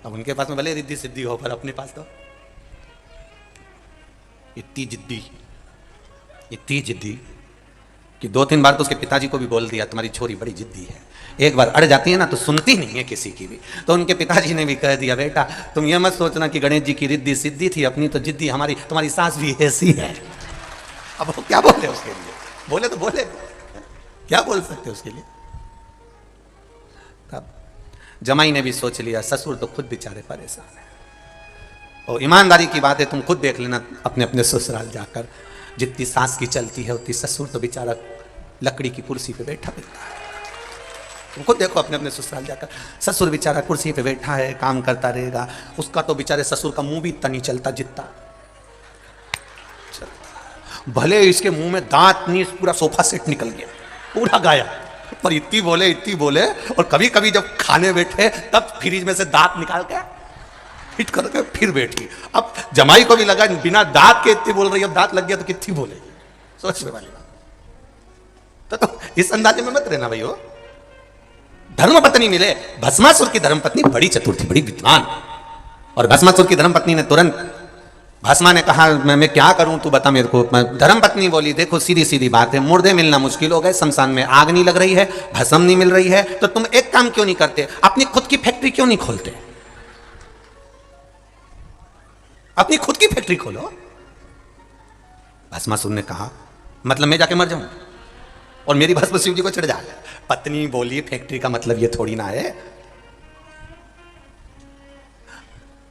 अब उनके पास में भले रिद्धि सिद्धि हो, पर अपने पास तो इतनी जिद्दी कि 2-3 बार तो उसके पिताजी को भी बोल दिया, तुम्हारी छोरी बड़ी जिद्दी है। एक बार अड़ जाती है ना तो सुनती नहीं है किसी की भी। तो उनके पिताजी ने भी कह दिया, बेटा तुम ये मत सोचना कि गणेश जी की रिद्धि सिद्धि थी, अपनी तो जिद्दी हमारी, तुम्हारी सास भी ऐसी है। अब वो क्या बोले उसके लिए? बोले तो बोले, क्या बोल सकते उसके लिए? तब जमाई ने भी सोच लिया, ससुर तो खुद बेचारे परेशान है। और ईमानदारी की बात है, तुम खुद देख लेना अपने अपने ससुराल जाकर, जितनी सास की चलती है उतनी ससुर तो बेचारा लकड़ी की कुर्सी पे बैठा मिलता है। तुम खुद देखो अपने अपने ससुराल जाकर, ससुर बेचारा कुर्सी पे बैठा है, काम करता रहेगा, उसका तो बेचारे ससुर का मुंह भी इतना नहीं चलता जितना चलता। भले इसके मुंह में दांत नहीं, पूरा सोफा सेट निकल गया, पूरा गाया, पर इतनी बोले, और कभी कभी जब खाने बैठे तब फ्रिज में से दांत निकाल के हिट करके फिर बैठी। अब जमाई को भी लगा बिना दांत के इतनी बोल रही, अब दांत लग गया तो कितनी बोलेगी? सोचने वाली बात। तो इस अंदाजे में मत रहना भाई। हो धर्मपत्नी मिले, भस्मासुर की धर्मपत्नी बड़ी चतुर थी, बड़ी विद्वान। और भस्मासुर की धर्मपत्नी ने तुरंत, भस्मा ने कहा, मैं क्या करूं तू बता मेरे को। धर्मपत्नी बोली, देखो सीधी सीधी बात है, मुर्दे मिलना मुश्किल हो गए, शमशान में आग नहीं लग रही है, भस्म नहीं मिल रही है, तो तुम एक काम क्यों नहीं करते, अपनी खुद की फैक्ट्री क्यों नहीं खोलते? अपनी खुद की फैक्ट्री खोलो। भस्मासुर ने कहा, मतलब मैं जाके मर जाऊं और मेरी भस्म शिव जी को चढ़ जाए? पत्नी बोली, फैक्ट्री का मतलब ये थोड़ी ना है,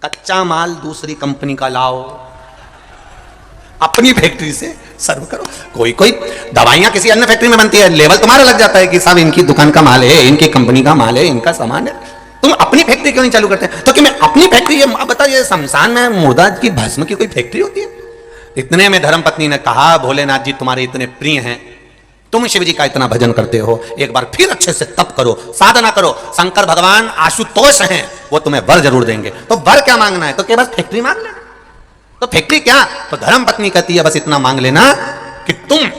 कच्चा माल दूसरी कंपनी का लाओ, अपनी फैक्ट्री से सर्व करो। कोई कोई दवाइयां किसी अन्य फैक्ट्री में बनती है, लेवल तुम्हारा लग जाता है कि साहब इनकी दुकान का माल है, इनकी कंपनी का माल है, इनका सामान है, तुम अपनी फैक्ट्री क्यों नहीं चालू करते? तो कि मैं अपनी फैक्ट्री, बताइए शमशान में मुर्दा की भस्म की कोई फैक्ट्री होती है? इतने में धर्मपत्नी ने कहा, भोलेनाथ जी तुम्हारे इतने प्रिय हैं, तुम शिव जी का इतना भजन करते हो, एक बार फिर अच्छे से तप करो, साधना करो, शंकर भगवान आशुतोष हैं, वो तुम्हें वर जरूर देंगे। तो वर क्या मांगना है? तो क्या बस फैक्ट्री मांग लेना? तो फैक्ट्री क्या? तो धर्मपत्नी कहती है, बस इतना मांग लेना कि तुम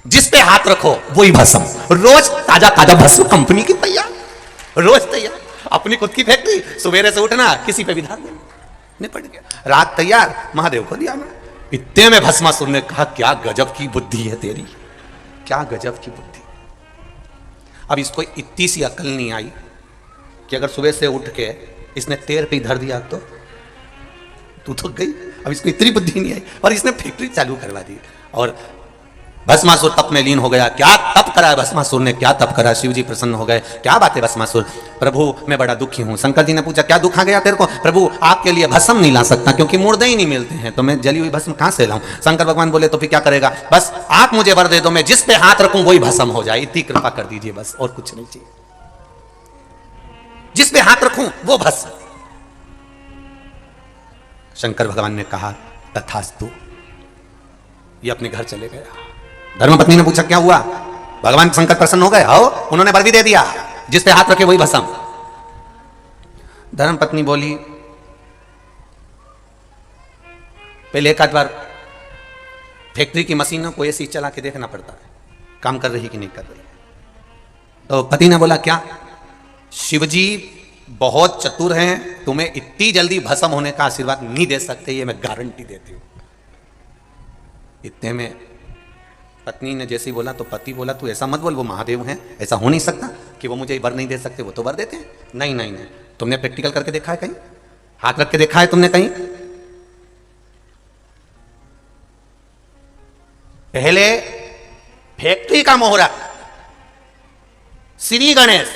जिस पे हाथ रखो वही भस्म, रोज ताजा ताजा भस्म कंपनी की तैयार, रोज तैयार, अपनी खुद की फैक्ट्री, सवेरे से उठना किसी पे भी धार देना, निपट गया, रात तैयार, महादेव को दिया। इतने में भस्मासुर ने कहा, क्या गजब की बुद्धि है तेरी, क्या गजब की बुद्धि। अब इसको इतनी सी अकल नहीं आई कि अगर सुबह से उठ के इसने तेर पे धर दिया तो तू तो गई। अब इसको इतनी बुद्धि नहीं आई और इसने फैक्ट्री चालू करवा दी। और भस्मासुर तप में लीन हो गया। क्या तप करा भस्मासुर ने, क्या तप करा, शिव जी प्रसन्न हो गए। क्या बात है भस्मासुर, प्रभु मैं बड़ा दुखी हूं। शंकर जी ने पूछा, क्या दुख आ गया तेरे को? प्रभु आपके लिए भस्म नहीं ला सकता क्योंकि मुर्दे ही नहीं मिलते हैं, तो मैं जली हुई भस्म कहां से लाऊं? शंकर भगवान बोले, तो फिर क्या करेगा? बस आप मुझे वर दे दो, मैं जिस पे हाथ रखूं वही भस्म हो जाए, इतनी कृपा कर दीजिए, बस और कुछ नहीं चाहिए। जिस पे हाथ रखूं वो भस्म। शंकर भगवान ने कहा, तथास्तु। ये अपने घर चले गया। धर्मपत्नी ने पूछा, क्या हुआ? भगवान शंकर प्रसन्न हो गए? आओ, उन्होंने वर भी दे दिया, जिस पे हाथ रखे वही भस्म। धर्मपत्नी बोली, पहले एक आध बार फैक्ट्री की मशीनों को ऐसी चला के देखना पड़ता है, काम कर रही कि नहीं कर रही। तो पति ने बोला, क्या शिवजी बहुत चतुर हैं, तुम्हें इतनी जल्दी भस्म होने का आशीर्वाद नहीं दे सकते, ये मैं गारंटी देती हूं। इतने में पत्नी ने जैसे ही बोला तो पति बोला, तू ऐसा मत बोल, वो महादेव हैं, ऐसा हो नहीं सकता कि वो मुझे वर नहीं दे सकते, वो तो वर देते हैं। नहीं नहीं नहीं, तुमने प्रैक्टिकल करके देखा है कहीं? हाथ रख के देखा है तुमने कहीं? पहले फैक्ट्री का मोहरा श्री गणेश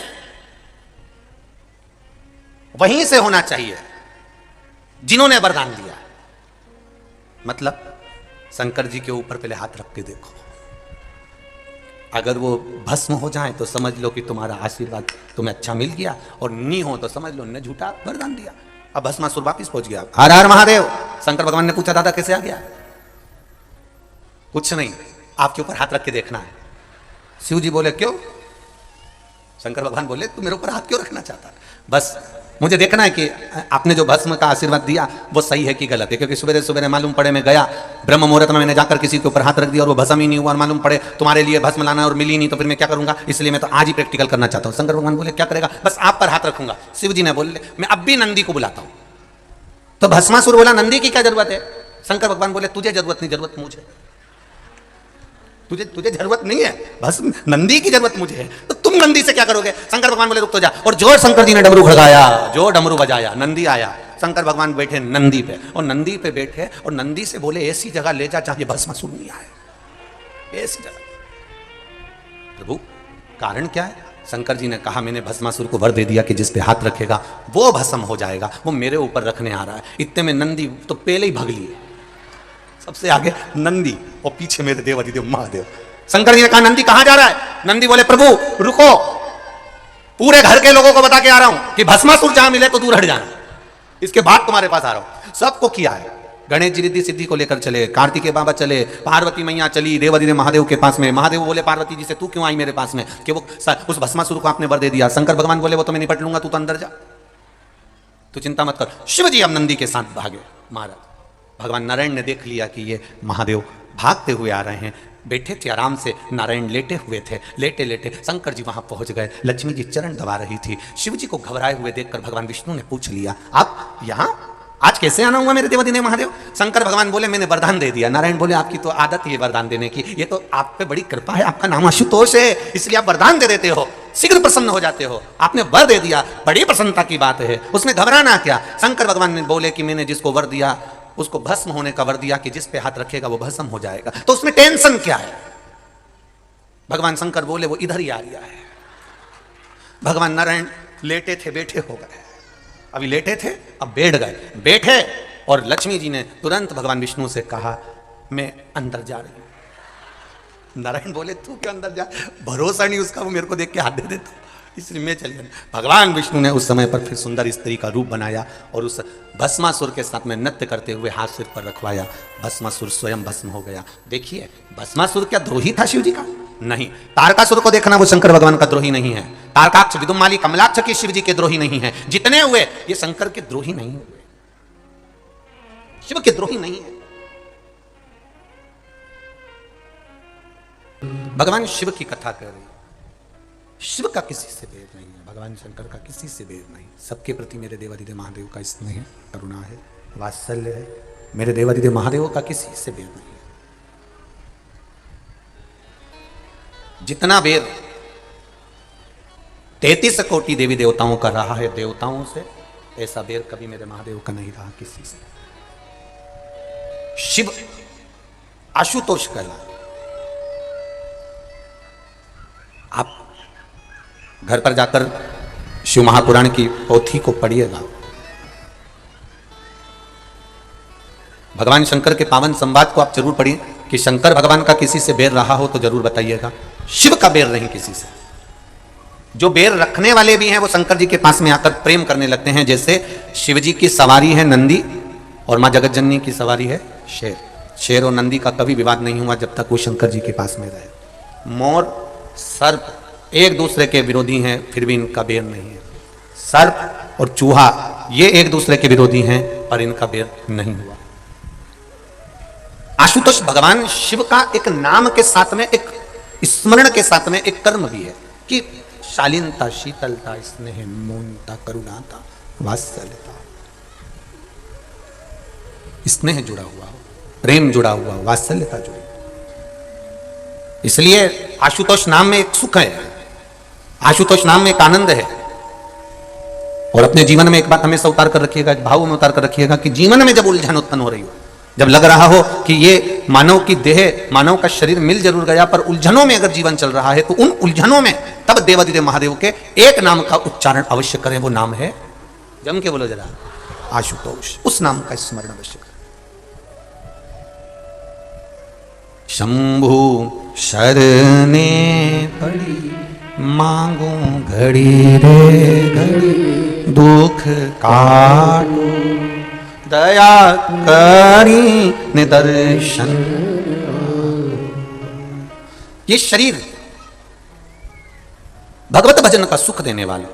वहीं से होना चाहिए जिन्होंने वरदान दिया। मतलब शंकर जी के ऊपर पहले हाथ रख के देखो, अगर वो भस्म हो जाए तो समझ लो कि तुम्हारा आशीर्वाद तुम्हें अच्छा मिल गया, और नहीं हो तो समझ लो ने झूठा वरदान दिया। अब भस्मासुर वापिस पहुंच गया। हर हर महादेव। शंकर भगवान ने पूछा, दादा कैसे आ गया? कुछ नहीं, आपके ऊपर हाथ रख के देखना है। शिव जी बोले क्यों? शंकर भगवान बोले तू मेरे ऊपर हाथ क्यों रखना चाहता? बस मुझे देखना है कि आपने जो भस्म का आशीर्वाद दिया वो सही है कि गलत है, क्योंकि सुबह सुबह मालूम पड़े मैं गया ब्रह्म मुहूर्त में, मैंने जाकर किसी के ऊपर हाथ रख दिया और वो भस्म ही नहीं हुआ, और मालूम पड़े तुम्हारे लिए भस्म लाना और मिली नहीं, तो फिर मैं क्या करूंगा? इसलिए मैं तो आज ही प्रैक्टिकल करना चाहता हूं। शंकर भगवान बोले क्या करेगा? बस आप पर हाथ रखूंगा। शिव जी ने बोले मैं अब भी नंदी को बुलाता हूं। तो भस्मासुर बोला नंदी की क्या जरूरत है? शंकर भगवान बोले तुझे जरूरत नहीं, जरूरत मुझे। तुझे जरूरत नहीं है, बस नंदी की जरूरत मुझे है। तो तुम नंदी से क्या करोगे? शंकर भगवान बोले रुक तो जा। और जो शंकर जी ने डमरू खड़काया, जो डमरू बजाया, नंदी आया। शंकर भगवान बैठे नंदी पे, और नंदी पे बैठे और नंदी से बोले ऐसी जगह ले जा जहां ये भस्मासुर नहीं आए, ऐसी जगह। प्रभु कारण क्या है? शंकर जी ने कहा मैंने भस्मासुर को वर दे दिया कि जिस पे हाथ रखेगा वो भस्म हो जाएगा, वो मेरे ऊपर रखने आ रहा है। इतने में नंदी तो पहले ही भाग लिए, सबसे आगे नंदी और पीछे मेरे देवाधिदेव महादेव। शंकर जी ने कहा नंदी कहां जा रहा है? नंदी बोले प्रभु रुको, पूरे घर के लोगों को बता के आ रहा हूं कि भस्मासुर जहां मिले तो दूर हट जाना, इसके बाद तुम्हारे पास आ रहा हूं। सबको किया है। गणेश जी रिद्धि सिद्धि को लेकर चले, कार्तिकेय बाबा चले, पार्वती मैया चली देवाधिदेव महादेव के पास में। महादेव बोले पार्वती जी से तू क्यों आई मेरे पास में कि वो उस भस्मासुर को आपने वर दे दिया। शंकर भगवान बोले वो तो मैं निपट लूंगा, तू तो अंदर जा, तू चिंता मत कर। शिव जी अब नंदी के साथ भागे। महाराज भगवान नारायण ने देख लिया कि ये महादेव भागते हुए आ रहे हैं, बैठे थे आराम से, नारायण लेटे हुए थे। लेटे लेटे शंकर जी वहां पहुंच गए, लक्ष्मी जी चरण दबा रही थी। शिव जी को घबराए हुए देखकर भगवान विष्णु ने पूछ लिया आप यहां आज कैसे आना हुआ मेरे देवाधिदेव महादेव? शंकर भगवान बोले मैंने वरदान दे दिया। नारायण बोले आपकी तो आदत है वरदान देने की, ये तो आप पे बड़ी कृपा है, आपका नाम आशुतोष है, इसलिए आप वरदान दे देते हो, शीघ्र प्रसन्न हो जाते हो। आपने वर दे दिया, बड़ी प्रसन्नता की बात है, उसमें घबराना क्या? शंकर भगवान ने बोले कि मैंने जिसको वर दिया उसको भस्म होने का वर दिया कि जिस पे हाथ रखेगा वो भस्म हो जाएगा, तो उसमें टेंशन क्या है? भगवान शंकर बोले वो इधर ही आ रहा है। भगवान नारायण लेटे थे, बैठे हो गए। अभी लेटे थे, अब बैठ गए। बैठे और लक्ष्मी जी ने तुरंत भगवान विष्णु से कहा मैं अंदर जा रही हूं। नारायण बोले तू क्यों अंदर जा? भरोसा नहीं उसका, वो मेरे को देख के हाथ दे देता, इसलिए मैं चली गई। भगवान विष्णु ने उस समय पर फिर सुंदर स्त्री का रूप बनाया और उस भस्मासुर के साथ में नृत्य करते हुए हाथ सिर पर रखवाया। भस्मासुर स्वयं भस्म हो गया। देखिए भस्मासुर क्या द्रोही था शिव जी का? नहीं। तारकासुर को देखना, वो शंकर भगवान का द्रोही नहीं है। तारकाक्ष, विदुमाली, कमलाक्ष के शिव जी के द्रोही नहीं है। जितने हुए ये शंकर के द्रोही नहीं हुए, शिव के द्रोही नहीं है। भगवान शिव की कथा कर रही है। शिव का किसी से भेद नहीं है, भगवान शंकर का किसी से भेद नहीं। सबके प्रति मेरे देवाधिदेव महादेव का स्नेह, करुणा है, वात्सल्य है। मेरे देवाधिदेव महादेव का किसी से भेद नहीं है। जितना भेद 33 कोटि देवी देवताओं का रहा है देवताओं से, ऐसा भेद कभी मेरे महादेव का नहीं रहा किसी से। शिव आशुतोष कहला। आप घर पर जाकर शिव महापुराण की पोथी को पढ़िएगा। भगवान शंकर के पावन संवाद को आप जरूर पढ़िए कि शंकर भगवान का किसी से बैर रहा हो तो जरूर बताइएगा। शिव का बैर नहीं किसी से। जो बैर रखने वाले भी हैं वो शंकर जी के पास में आकर प्रेम करने लगते हैं। जैसे शिव जी की सवारी है नंदी और मां जगतजननी की सवारी है शेर। शेर और नंदी का कभी विवाद नहीं हुआ जब तक वो शंकर जी के पास में रहे। मोर सर्प एक दूसरे के विरोधी हैं, फिर भी इनका बैर नहीं है। सर्प और चूहा ये एक दूसरे के विरोधी हैं, पर इनका बैर नहीं हुआ। आशुतोष भगवान शिव का एक नाम के साथ में, एक स्मरण के साथ में एक कर्म भी है कि शालीनता, शीतलता, स्नेह, मौनता, करुणाता, वात्सल्यता, स्नेह जुड़ा हुआ हो, प्रेम जुड़ा हुआ हो, वात्सल्यता जुड़ी। इसलिए आशुतोष नाम में एक सुख है, आशुतोष नाम में एक आनंद है। और अपने जीवन में एक बात हमेशा उतार कर रखिएगा, भाव में उतार कर रखिएगा कि जीवन में जब उलझन उत्पन्न हो रही हो, जब लग रहा हो कि ये मानव की देह, मानव का शरीर मिल जरूर गया, पर उलझनों में अगर जीवन चल रहा है, तो उन उलझनों में तब देवादिदेव महादेव के एक नाम का उच्चारण अवश्य करें। वो नाम है, जम के बोलो जरा, आशुतोष। उस नाम का स्मरण अवश्य करें। शंभु शरणे पड़ी, मांगू घड़ी रे घड़ी, दुख काटो, दया करी निदर्शन। ये शरीर भगवत भजन का सुख देने वाला,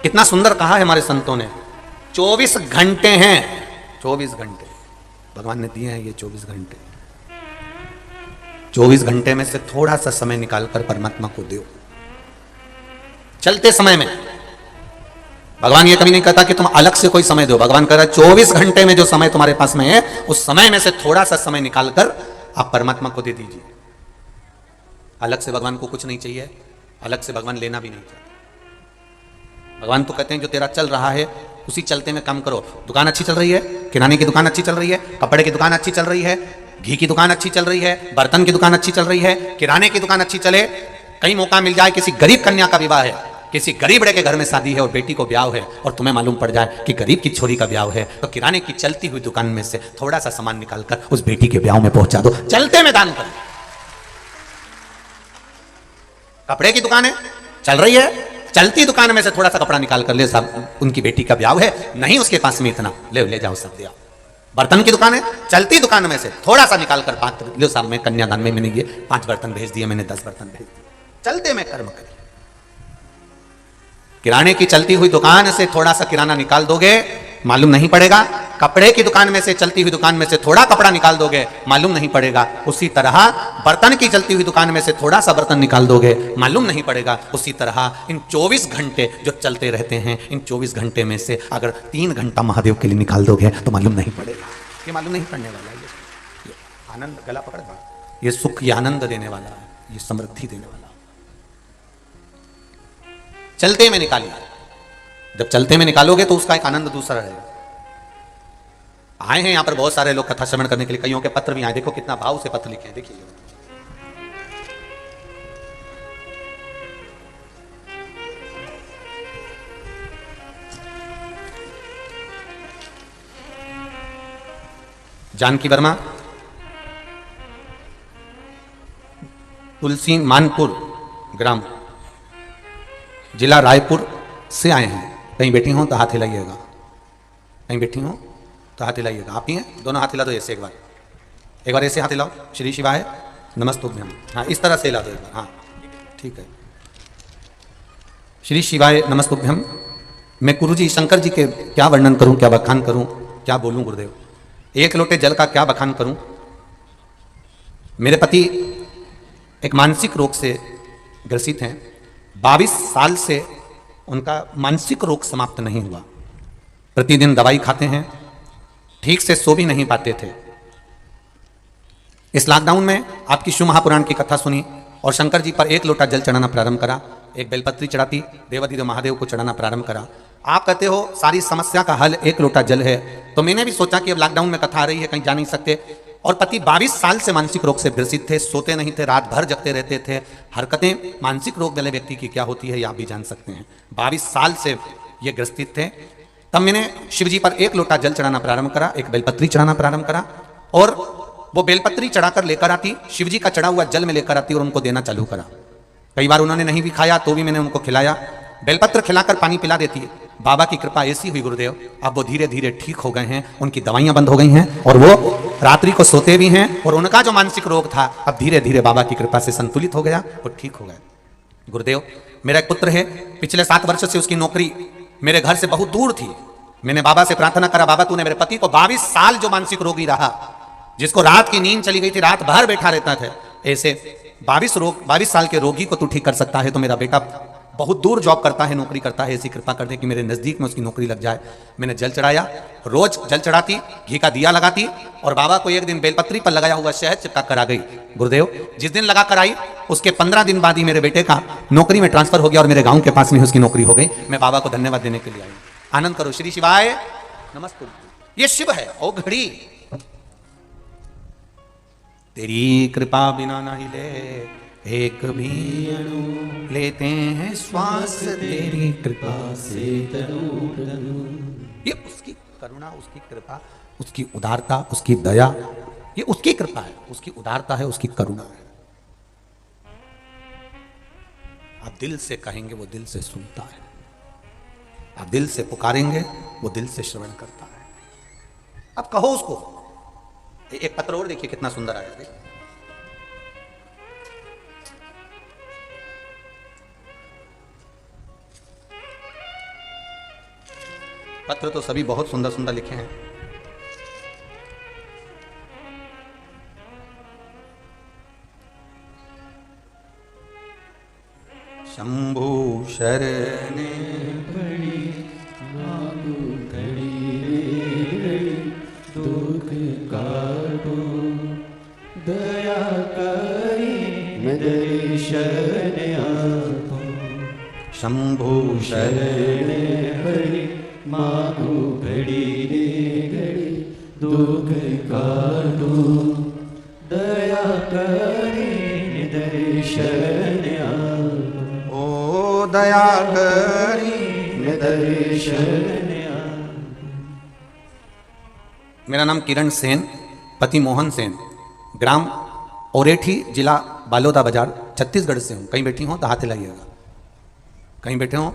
कितना सुंदर कहा है हमारे संतों ने। 24 घंटे हैं, 24 घंटे भगवान ने दिए हैं, ये 24 घंटे। 24 घंटे में से थोड़ा सा समय निकालकर परमात्मा को दो। चलते समय में भगवान ये कभी नहीं कहता कि तुम अलग से कोई समय दो। भगवान कह रहा है 24 घंटे में जो समय तुम्हारे पास में है, उस समय में से थोड़ा सा समय निकालकर आप परमात्मा को दे दीजिए। अलग से भगवान को कुछ नहीं चाहिए, अलग से भगवान लेना भी नहीं चाहते। भगवान तो कहते हैं जो तेरा चल रहा है उसी चलते में काम करो। दुकान अच्छी चल रही है, किराने की दुकान अच्छी चल रही है, कपड़े की दुकान अच्छी चल रही है, घी की दुकान अच्छी चल रही है, बर्तन की दुकान अच्छी चल रही है, किराने की दुकान अच्छी चले। कहीं मौका मिल जाए, किसी गरीब कन्या का विवाह है, किसी गरीब बड़े के घर में शादी है और बेटी को ब्याह है, और तुम्हें मालूम पड़ जाए कि गरीब की छोरी का ब्याह है, तो किराने की चलती हुई दुकान में से थोड़ा सा सामान निकालकर उस बेटी के ब्याह में पहुंचा दो। चलते में दान करो। कपड़े की दुकान है, चल रही है, चलती दुकान में से थोड़ा सा कपड़ा निकाल कर ले साहब, उनकी बेटी का ब्याह है, नहीं उसके पास में इतना, ले जाओ सब दिया। बर्तन की दुकान है, चलती दुकान में से थोड़ा सा निकाल कर पात्र लो साहब, मैं कन्यादान में मैंने ये 5 बर्तन भेज दिए, मैंने 10 बर्तन भेज दिए। चलते में कर्म करिए। किराने की चलती हुई दुकान से थोड़ा सा किराना निकाल दोगे, मालूम नहीं पड़ेगा। कपड़े की दुकान में से, चलती हुई दुकान में से थोड़ा कपड़ा निकाल दोगे, मालूम नहीं पड़ेगा। उसी तरह बर्तन की चलती हुई दुकान में से थोड़ा सा बर्तन निकाल दोगे, मालूम नहीं पड़ेगा। उसी तरह इन 24 घंटे जो चलते रहते हैं, इन 24 घंटे में से अगर 3 घंटा महादेव के लिए निकाल दोगे तो मालूम नहीं पड़ेगा। ये मालूम नहीं पड़ने वाला है। ये आनंद, गला पकड़, ये सुख, ये आनंद देने वाला है, ये समृद्धि देने वाला। चलते में निकालिए। जब चलते में निकालोगे तो उसका एक आनंद दूसरा रहेगा। आए हैं यहां पर बहुत सारे लोग कथा श्रवण करने के लिए, कईयों के पत्र भी आए। देखो कितना भाव से पत्र लिखे हैं, देखिए। जानकी वर्मा, तुलसी मानपुर ग्राम, जिला रायपुर से आए हैं। कहीं बैठी हो तो हाथ हिलाइएगा, कहीं बैठी हो तो हाथ हिलाइएगा। आप ही हैं, दोनों हाथ हिला दो ऐसे, एक बार ऐसे हाथ हिलाओ। श्री शिवाय नमस्तुभ्यम। हाँ, इस तरह से हिला दो एक बार। हाँ ठीक है। श्री शिवाय नमस्तुभ्यम। मैं गुरु जी शंकर जी के क्या वर्णन करूं, क्या बखान करूं, क्या बोलूं गुरुदेव। एक लोटे जल का क्या बखान करूं। मेरे पति एक मानसिक रोग से ग्रसित हैं। 22 साल से उनका मानसिक रोग समाप्त नहीं हुआ। प्रतिदिन दवाई खाते हैं, ठीक से सो भी नहीं पाते थे। इस लॉकडाउन में आपकी शिव महापुराण की कथा सुनी और शंकर जी पर एक लोटा जल चढ़ाना प्रारंभ करा। एक बेलपत्री चढ़ाती, देवाधिदेव महादेव को चढ़ाना प्रारंभ करा। आप कहते हो सारी समस्या का हल एक लोटा जल है, तो मैंने भी सोचा कि अब लॉकडाउन में कथा आ रही है, कहीं जा नहीं सकते। और पति 22 साल से मानसिक रोग से ग्रसित थे, सोते नहीं थे, रात भर जगते रहते थे। हरकतें मानसिक रोग वाले व्यक्ति की क्या होती है ये आप भी जान सकते हैं। 22 साल से ये ग्रसित थे। तब मैंने शिव जी पर एक लोटा जल चढ़ाना प्रारंभ करा, एक बेलपत्री चढ़ाना प्रारंभ करा, और वो बेलपत्री चढ़ाकर लेकर आती, शिव जी का चढ़ा हुआ जल में लेकर आती और उनको देना चालू करा। कई बार उन्होंने नहीं भी खाया तो भी मैंने उनको खिलाया। बेलपत्र खिलाकर पानी पिला देती है। बाबा की कृपा ऐसी हुई गुरुदेव, अब वो धीरे धीरे ठीक हो गए हैं, उनकी दवाइयां बंद हो गई हैं और वो रात्रि को सोते भी हैं, और उनका जो मानसिक रोग था अब धीरे धीरे बाबा की कृपा से संतुलित हो गया, वो ठीक हो गया। गुरुदेव, मेरा एक पुत्र है, पिछले 7 वर्ष से उसकी नौकरी मेरे घर से बहुत दूर थी। मैंने बाबा से प्रार्थना करा, बाबा तूने मेरे पति को 22 साल जो मानसिक रोगी रहा, जिसको रात की नींद चली गई थी, रात भर बैठा रहता था, ऐसे 22 साल के रोगी को तू ठीक कर सकता है, तो मेरा बेटा बहुत दूर जॉब करता है, नौकरी करता है, ऐसी कृपा कर दे कि मेरे नज़दीक में उसकी नौकरी लग जाए। मैंने जल चढ़ाया, रोज जल चढ़ाती, घी का दिया लगाती और बाबा को एक दिन बेलपत्री पर लगाया हुआ शहद चिपका कर आ गई। गुरुदेव जिस दिन लगा कर आई उसके 15 दिन बाद ही मेरे बेटे का नौकरी में ट्रांसफर हो गया और मेरे गांव के पास में उसकी नौकरी हो गई। मैं बाबा को धन्यवाद देने के लिए आई। आनंद करो, श्री शिवाय नमस्ते। ये शिव है ओ घड़ी, तेरी कृपा बिना नहीं ले एक भी अणु, लेते हैं श्वास तेरी कृपा से तनु तनु। ये उसकी करुणा, उसकी कृपा, उसकी उदारता, उसकी दया, ये उसकी कृपा है, उसकी उदारता है, उसकी करुणा है। आप दिल से कहेंगे वो दिल से सुनता है, आप दिल से पुकारेंगे वो दिल से श्रवण करता है। अब कहो उसको। एक पत्र और देखिए कितना सुंदर आया है। पत्र तो सभी बहुत सुंदर सुंदर लिखे हैं। शंभु शरणे पड़ी मागु घड़ी, दुख काटो दया करी मैं दर्शन आपो। शंभु शरणे पड़ी मागु घड़ी घड़ी, दुख काटो दया करी दर्शन आपो। ओ दया करी दर्शन। मेरा नाम किरण सेन, पति मोहन सेन, ग्राम ओरेठी, जिला बालोदा बाजार, छत्तीसगढ़ से हूँ। कहीं बैठी हो तो हाथ हिलाइएगा, कहीं बैठे हो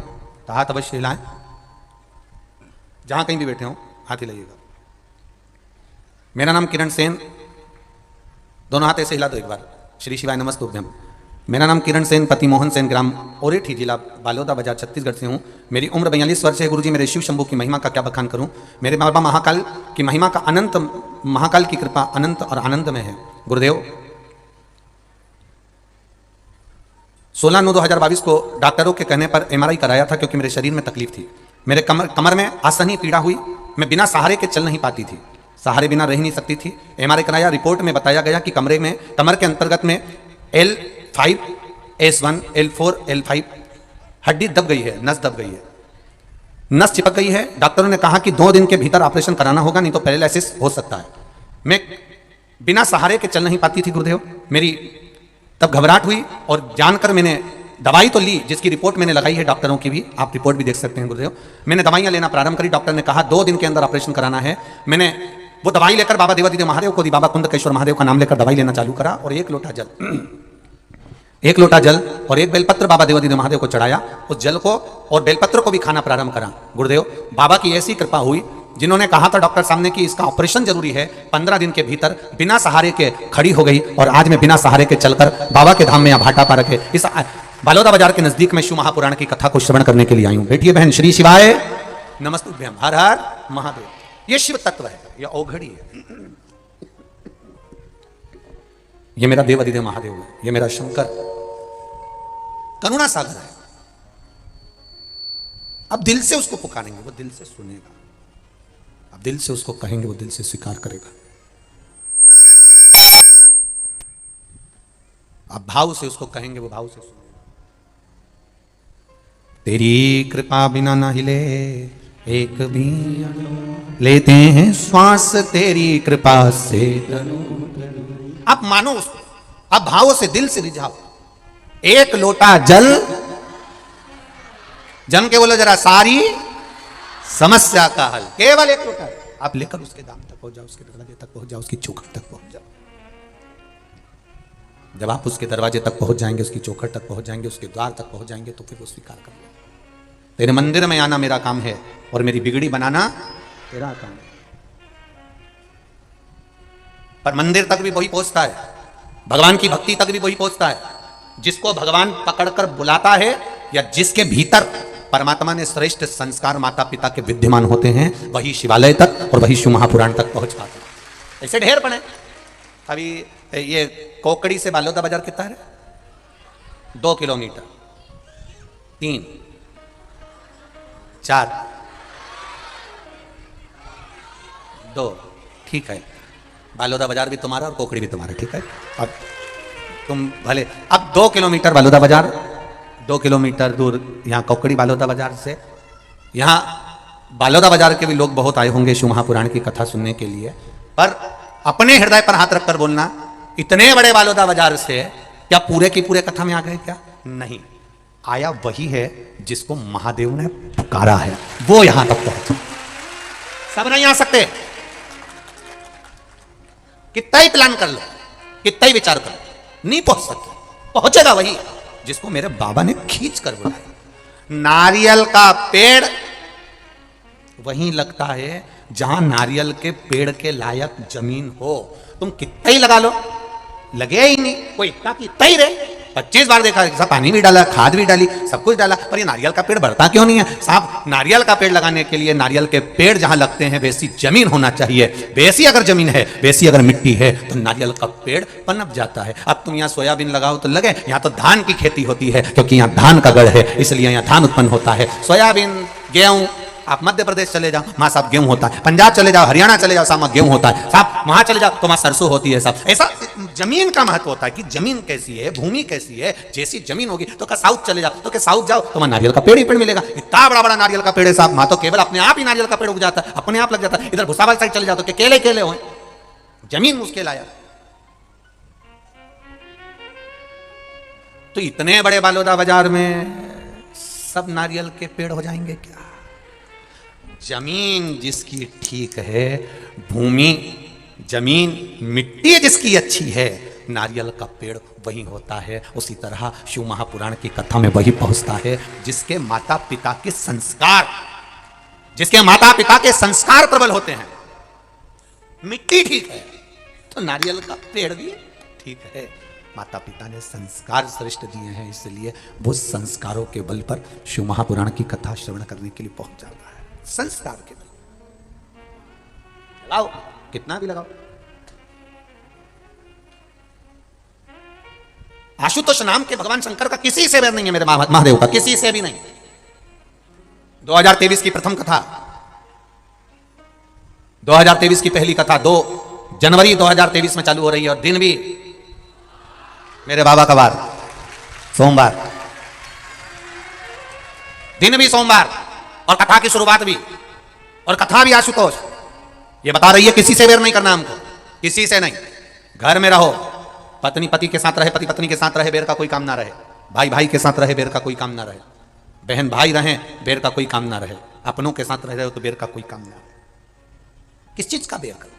तो हाथ अवश्य हिलाएं, जहाँ कहीं भी बैठे हो हाथ हिलाइएगा। मेरा नाम किरण सेन, दोनों हाथ ऐसे हिला दो एक बार। श्री शिवाय नमस्तुभ्यम। मेरा नाम किरण सेन, पति मोहन सेन, ग्राम ओरेठी, जिला बालोदा बाजार, छत्तीसगढ़ से हूँ। मेरी उम्र 42 वर्ष है। गुरुजी मेरे शिव शंभू की महिमा का क्या बखान करूँ। मेरे बाबा महाकाल की महिमा का अनंत, महाकाल की कृपा अनंत और आनंद में है। गुरुदेव 16/9/2022 को डॉक्टरों के कहने पर MRI कराया था, क्योंकि मेरे शरीर में तकलीफ थी। मेरे कमर में आसनी पीड़ा हुई, मैं बिना सहारे के चल नहीं पाती थी, सहारे बिना रह नहीं सकती थी। MRI कराया, रिपोर्ट में बताया गया कि कमर के अंतर्गत में L5, S1, L4, L5 हड्डी दब गई है, नस दब गई है, नस चिपक गई है। डॉक्टरों ने कहा कि 2 दिन के भीतर ऑपरेशन कराना होगा, नहीं तो पैरालिसिस हो सकता है। मैं बिना सहारे के चल नहीं पाती थी। गुरुदेव मेरी तब घबराहट हुई और जानकर मैंने दवाई तो ली, जिसकी रिपोर्ट मैंने लगाई है डॉक्टरों की भी, आप रिपोर्ट भी देख सकते हैं। गुरुदेव मैंने दवाइयां लेना प्रारंभ करी। डॉक्टर ने कहा 2 दिन के अंदर ऑपरेशन कराना है। मैंने वो दवाई लेकर बाबा देवादिदेव महादेव को दी, बाबा कुंदकेश्वर महादेव का नाम लेकर दवाई लेना चालू करा और 1 लोटा जल और 1 बेलपत्र बाबा देवादिदेव महादेव को चढ़ाया। उस जल को और बेलपत्र को भी खाना प्रारंभ करा। गुरुदेव बाबा की ऐसी कृपा हुई, जिन्होंने कहा था डॉक्टर सामने कि इसका ऑपरेशन जरूरी है, 15 दिन के भीतर बिना सहारे के खड़ी हो गई। और आज मैं बिना सहारे के चलकर बाबा के धाम में या भाटा पा रखे इस बालोदा बाजार के नजदीक में शिव महापुराण की कथा को श्रवण करने के लिए आई हूं। बैठिए बहन। श्री शिवाय नमस्तुभ्यम। हर हर महादेव। ये शिव तत्व है, यह औघड़ी है। ये मेरा देवादिदेव महादेव है, ये मेरा शंकर करुणा सागर है। अब दिल से उसको पुकारेंगे वो दिल से सुनेगा, अब दिल से उसको कहेंगे वो दिल से स्वीकार करेगा। अब भाव से उसको कहेंगे वो भाव से सुनेगा। तेरी कृपा बिना ना हिले एक भी अणु, लेते हैं श्वास तेरी कृपा से तनु तनु। आप मानो उसको, आप भावों से दिल से रिझाओ। 1 लोटा जल, जम के बोलो जरा सारी समस्या का हल। केवल 1 लोटा आप लेकर उसके दाम तक पहुंच जाओ, उसके दरवाजे तक पहुंच जाओ, उसकी चौखट तक पहुंच जाओ। जब आप उसके दरवाजे तक पहुंच जाएंगे, उसकी चौखट तक पहुंच जाएंगे, उसके द्वार तक पहुंच जाएंगे, तो फिर वो स्वीकार कर लो। तेरे मंदिर में आना मेरा काम है और मेरी बिगड़ी बनाना तेरा काम है। पर मंदिर तक भी वही पहुंचता है, भगवान की भक्ति तक भी वही पहुंचता है जिसको भगवान पकड़कर बुलाता है, या जिसके भीतर परमात्मा ने श्रेष्ठ संस्कार माता पिता के विद्यमान होते हैं, वही शिवालय तक और वही शिव महापुराण तक पहुंच पाते हैं। ऐसे ढेर पड़े। अभी ये कोकड़ी से बालोदा बाजार कितना है, 2 किलोमीटर, 3, 4, 2, ठीक है। बालोदा बाजार भी तुम्हारा और कोकड़ी भी तुम्हारा, ठीक है। अब तुम भले, अब 2 किलोमीटर बालोदा बाजार, 2 किलोमीटर दूर यहाँ कोकड़ी बालोदा बाजार से। यहाँ बालोदा बाजार के भी लोग बहुत आए होंगे शिव महापुराण की कथा सुनने के लिए, पर अपने हृदय पर हाथ रखकर बोलना, इतने बड़े बालोदा बाजार से क्या पूरे की पूरे कथा में आ गए? क्या नहीं, आया वही है जिसको महादेव ने पुकारा है, वो यहां तक पहुंचा। सब नहीं आ सकते। कितना ही प्लान कर लो, कितना ही विचार कर लो, नहीं पहुंच सकते। पहुंचेगा वही जिसको मेरे बाबा ने खींच कर बुलाया। नारियल का पेड़ वहीं लगता है जहां नारियल के पेड़ के लायक जमीन हो। तुम कितना ही लगा लो, लगे ही नहीं। कोई इतना की इतना ही रहे। 25 बार देखा, सब पानी भी डाला, खाद भी डाली, सब कुछ डाला, पर ये नारियल का पेड़ बढ़ता क्यों नहीं है? साहब, नारियल का पेड़ लगाने के लिए नारियल के पेड़ जहां लगते हैं वैसी जमीन होना चाहिए। वैसी अगर जमीन है, वैसी अगर मिट्टी है, तो नारियल का पेड़ पनप जाता है। अब तुम यहाँ सोयाबीन लगाओ तो लगे, यहाँ तो धान की खेती होती है, क्योंकि यहाँ धान का गढ़ है, इसलिए यहाँ धान उत्पन्न होता है। सोयाबीन, गेहूं, आप मध्य प्रदेश चले जाओ, वहां साहब गेहूं होता है। पंजाब चले जाओ, हरियाणा चले जाओ, साहब गेहूं होता है। साहब वहां चले जाओ तो वहां सरसों होती है। साहब ऐसा जमीन का महत्व होता है कि जमीन कैसी है, भूमि कैसी है। जैसी जमीन होगी तो क्या साउथ चले जाओ, तो क्या साउथ जाओ तो वहां नारियल का पेड़ ही पेड़ मिलेगा। इतना बड़ा बड़ा नारियल का पेड़ है साहब, वहां तो केवल अपने आप ही नारियल का पेड़ उग जाता है, अपने आप लग जाता है। इधर भुसावल साइड चले जाओ तो केले केले हो, जमीन उसके लायक। तो इतने बड़े बालोदा बाजार में सब नारियल के पेड़ हो जाएंगे क्या? जमीन जिसकी ठीक है, भूमि, जमीन, मिट्टी जिसकी अच्छी है, नारियल का पेड़ वही होता है। उसी तरह शिव महापुराण की कथा में वही पहुंचता है जिसके माता पिता के संस्कार, जिसके माता पिता के संस्कार प्रबल होते हैं। मिट्टी ठीक है तो नारियल का पेड़ भी ठीक है। माता पिता ने संस्कार श्रेष्ठ दिए हैं, इसलिए वो संस्कारों के बल पर शिव महापुराण की कथा श्रवण करने के लिए पहुंच जाता है। संस्कार के बल लगाओ, कितना भी लगाओ। आशुतोष नाम के भगवान शंकर का किसी से बैर नहीं है, मेरे महादेव का किसी से भी नहीं। 2023 की प्रथम कथा, 2023 की पहली कथा 2 जनवरी 2023 में चालू हो रही है, और दिन भी मेरे बाबा का वार, सोमवार, दिन भी सोमवार, और कथा की शुरुआत भी, और कथा भी आशुतोष। ये बता रही है किसी से बैर नहीं करना हमको, किसी से नहीं। घर में रहो, पत्नी पति के साथ रहे, पति पत्नी के साथ रहे, बैर का कोई काम ना रहे। भाई भाई के साथ रहे, बैर का कोई काम ना रहे। बहन भाई रहे, बैर का कोई काम ना रहे। अपनों के साथ रह रहे हो तो बैर का कोई काम ना रहे। किस चीज का बैर करना?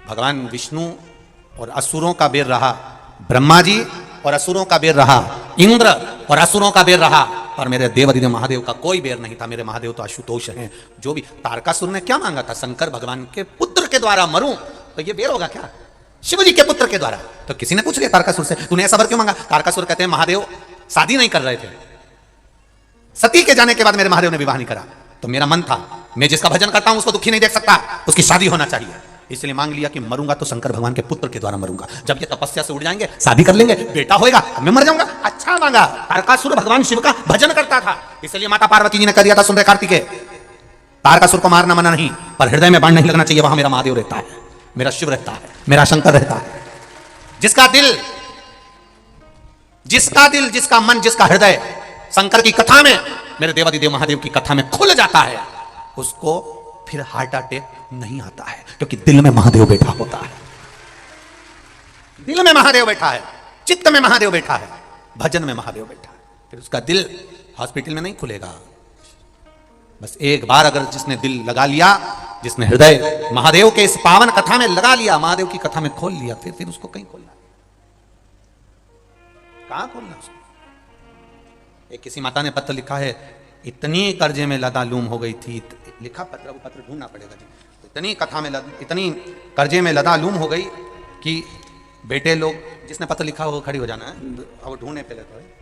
भगवान विष्णु और असुरों का बैर रहा, ब्रह्मा जी और असुरों का बैर रहा, इंद्र और असुरों का बैर रहा, और मेरे देवाधिदेव महादेव का कोई बैर नहीं था। मेरे महादेव तो आशुतोष हैं। जो भी तारकासुर ने क्या मांगा था, शंकर भगवान के पुत्र के द्वारा मरूं, तो ये बैर होगा क्या? शिव जी के पुत्र के द्वारा। तो किसी ने पूछ लिया तारकासुर से, तूने ऐसा वर क्यों मांगा? तारकासुर कहते हैं महादेव शादी नहीं कर रहे थे, सती के जाने के बाद मेरे महादेव ने विवाह नहीं करा, तो मेरा मन था मैं जिसका भजन करता हूं उसको दुखी नहीं देख सकता, उसकी शादी होना चाहिए। इसलिए मांग लिया कि मरूंगा तो शंकर भगवान के पुत्र के द्वारा मरूंगा। जब ये तपस्या से उड़ जाएंगे, शादी कर लेंगे, बेटा होएगा, मैं मर जाऊंगा। अच्छा मांगा। तारकासुर भगवान शिव का भजन करता था, इसलिए माता पार्वती जी ने कर दिया था सुंदर कार्तिकेय। तारकासुर को मारना मना नहीं, पर हृदय में बाण नहीं लगना चाहिए। वहां मेरा महादेव रहता है, मेरा शिव रहता है, मेरा शंकर रहता है। जिसका दिल, जिसका मन, जिसका हृदय शंकर की कथा में, मेरे देवाधिदेव महादेव की कथा में खुल जाता है, उसको फिर हार्ट अटैक नहीं आता है, क्योंकि दिल में महादेव बैठा होता है। दिल में महादेव बैठा है, चित्त में महादेव बैठा है, भजन में महादेव बैठा है। फिर उसका दिल हॉस्पिटल में नहीं खुलेगा। बस एक बार अगर जिसने दिल लगा लिया, जिसने हृदय महादेव के इस पावन कथा में लगा लिया, महादेव की कथा में खोल लिया, फिर उसको कहीं खोलना, कहां खोलना उसको? एक किसी माता ने पत्र लिखा है, इतनी कर्जे में लदालूम हो गई थी, लिखा पत्र, वो पत्र ढूंढना पड़ेगा जी। इतनी कथा में इतनी कर्जे में लदालूम हो गई कि बेटे लोग, जिसने पत्र लिखा वो खड़ी हो जाना है, अब ढूंढने पे लगता है।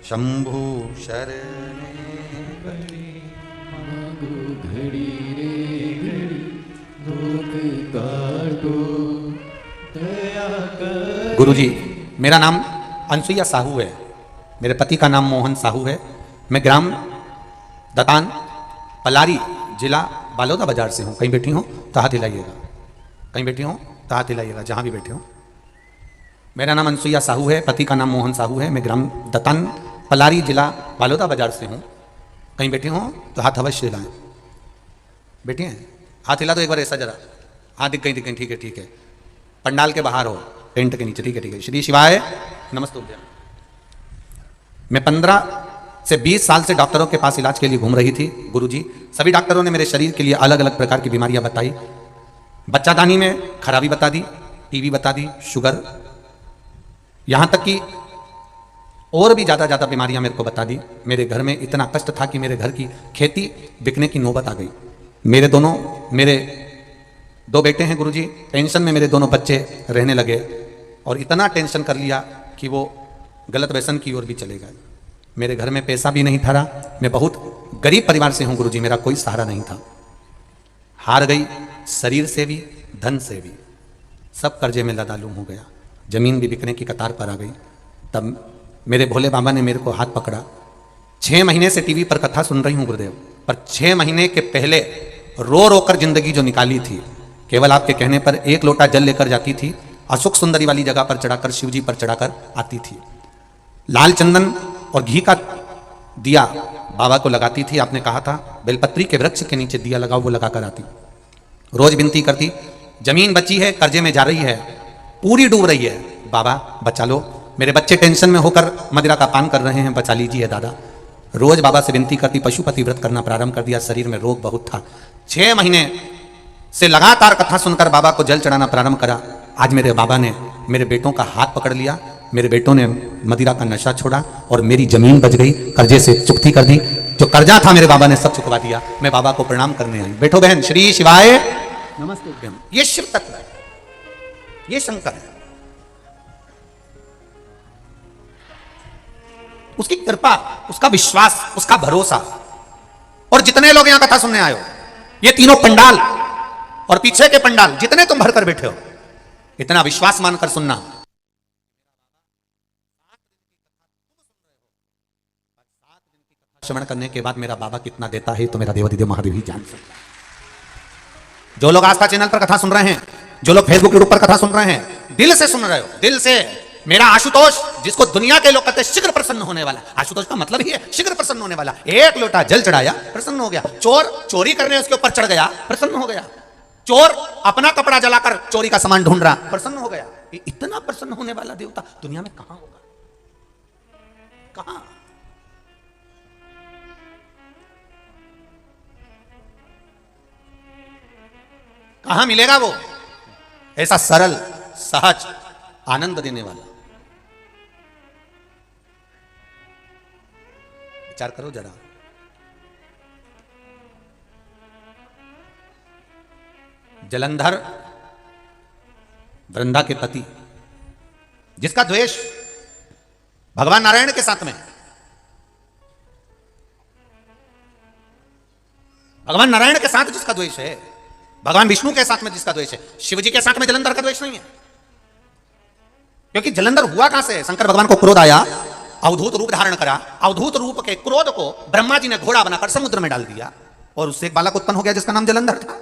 शंभु शरणे घड़ी रे काटो दया कर। गुरुजी, मेरा नाम अनसुईया साहू है, मेरे पति का नाम मोहन साहू है। मैं ग्राम दतान पलारी जिला बालोदा बाजार से हूँ। कहीं बैठी हूँ तो हाथ हिलाइएगा, कहीं बैठी हूँ तो हाथ हिलाइएगा, जहाँ भी बैठे हो। मेरा नाम अनसुईया साहू है, पति का नाम मोहन साहू है। मैं ग्राम दतान पलारी जिला बालोदा बाजार से हूँ। कहीं बैठी हूँ तो हाथ अवश्य हिलाएं। बैठी हैं, हाथ हिला दो एक बार ऐसा जरा। हाँ, दिख गई, ठीक है, ठीक है। पंडाल के बाहर हो, टेंट के नीचे, ठीक है, ठीक है। श्री शिवाय नमस्ते। मैं 15 से 20 साल से डॉक्टरों के पास इलाज के लिए घूम रही थी गुरुजी। सभी डॉक्टरों ने मेरे शरीर के लिए अलग अलग प्रकार की बीमारियां बताई। बच्चादानी में खराबी बता दी, टीबी बता दी, शुगर, यहां तक कि और भी ज़्यादा बीमारियां मेरे को बता दी। मेरे घर में इतना कष्ट था कि मेरे घर की खेती बिकने की नौबत आ गई। मेरे 2 बेटे हैं गुरुजी, टेंशन में मेरे 2 बच्चे रहने लगे और इतना टेंशन कर लिया कि वो गलत व्यसन की ओर भी चले गए। मेरे घर में पैसा भी नहीं था। मैं बहुत गरीब परिवार से हूँ गुरुजी, मेरा कोई सहारा नहीं था। हार गई, शरीर से भी धन से भी, सब कर्जे में लदालूम हो गया। जमीन भी बिकने की कतार पर आ गई। तब मेरे भोले बाबा ने मेरे को हाथ पकड़ा। 6 महीने से टीवी पर कथा सुन रही हूँ गुरुदेव, पर 6 महीने के पहले रो रो कर जिंदगी जो निकाली थी, केवल आपके कहने पर 1 लोटा जल लेकर जाती थी, अशोक सुंदरी वाली जगह पर चढ़ाकर, शिव जी पर चढ़ाकर आती थी। लाल चंदन और घी का दिया बाबा को लगाती थी। आपने कहा था बेलपत्री के वृक्ष के नीचे दिया लगाओ, वो लगाकर आती। रोज विनती करती, जमीन बची है, कर्जे में जा रही है, पूरी डूब रही है, बाबा बचा लो। मेरे बच्चे टेंशन में होकर मदिरा का पान कर रहे हैं, बचा लीजिए दादा। रोज बाबा से विनती करती, पशुपति व्रत करना प्रारंभ कर दिया। शरीर में रोग बहुत था। 6 महीने से लगातार कथा सुनकर बाबा को जल चढ़ाना प्रारंभ करा। आज मेरे बाबा ने मेरे बेटों का हाथ पकड़ लिया, मेरे बेटों ने मदिरा का नशा छोड़ा और मेरी जमीन बच गई, कर्जे से चुकती कर दी। जो कर्जा था मेरे बाबा ने सब चुकवा दिया। मैं बाबा को प्रणाम करने आई। बैठो बहन। श्री शिवाय नमस्ते। ये शिव तत्व है, ये शंकर है। उसकी कृपा, उसका विश्वास, उसका भरोसा। और जितने लोग यहां कथा सुनने आए हो, ये तीनों पंडाल और पीछे के पंडाल जितने तुम भरकर बैठे हो, इतना विश्वास मानकर सुनना। श्रवण करने के बाद मेरा बाबा कितना देता है तो मेरा देवाधिदेव महादेव ही जान सकता है। जो लोग आस्था चैनल पर कथा सुन रहे हैं, जो लोग फेसबुक यूट्यूब पर कथा सुन रहे हैं, दिल से सुन रहे हो, दिल से। मेरा आशुतोष, जिसको दुनिया के लोग कहते हैं शीघ्र प्रसन्न होने वाला, आशुतोष का मतलब ही है शीघ्र प्रसन्न होने वाला। 1 लोटा जल चढ़ाया, प्रसन्न हो गया। चोर चोरी करने उसके ऊपर चढ़ गया, प्रसन्न हो गया। चोर अपना कपड़ा जलाकर चोरी का सामान ढूंढ रहा, प्रसन्न हो गया। इतना प्रसन्न होने वाला देवता दुनिया में कहां होगा? कहां? कहां मिलेगा वो ऐसा सरल, सहज, आनंद देने वाला? विचार करो जरा। जलंधर वृंदा के पति, जिसका द्वेष भगवान नारायण के साथ में, भगवान नारायण के साथ जिसका द्वेष है, भगवान विष्णु के साथ में जिसका द्वेष है, शिव जी के साथ में जलंधर का द्वेष नहीं है। क्योंकि जलंधर हुआ कहां से? शंकर भगवान को क्रोध आया, अवधूत रूप धारण करा। अवधूत रूप के क्रोध को ब्रह्मा जी ने घोड़ा बनाकर समुद्र में डाल दिया और उससे एक बालक उत्पन्न हो गया जिसका नाम जलंधर था।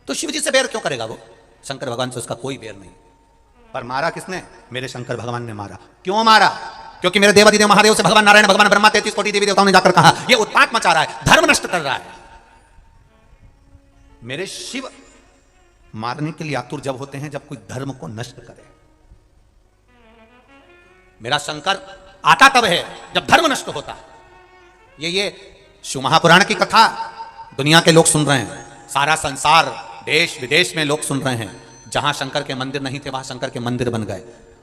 तो शिव जी से बैर क्यों करेगा वो? शंकर भगवान से उसका कोई बैर नहीं। पर मारा किसने? मेरे शंकर भगवान ने मारा। क्यों मारा? क्योंकि मेरे देवाधिदेव महादेव से भगवान नारायण, भगवान ब्रह्मा, 33 कोटि देवी देवताओं ने जाकर कहा ये उत्पात मचा रहा है, धर्म नष्ट कर रहा है। मेरे शिव मारने के लिए आतुर जब होते हैं जब कोई धर्म को नष्ट करे। मेरा शंकर आता तब है जब धर्म नष्ट होता है। ये शिव महापुराण की कथा दुनिया के लोग सुन रहे हैं, सारा संसार, देश विदेश में लोग सुन रहे हैं। जहां शंकर के मंदिर नहीं थे वहां शंकर के मंदिर बन गए।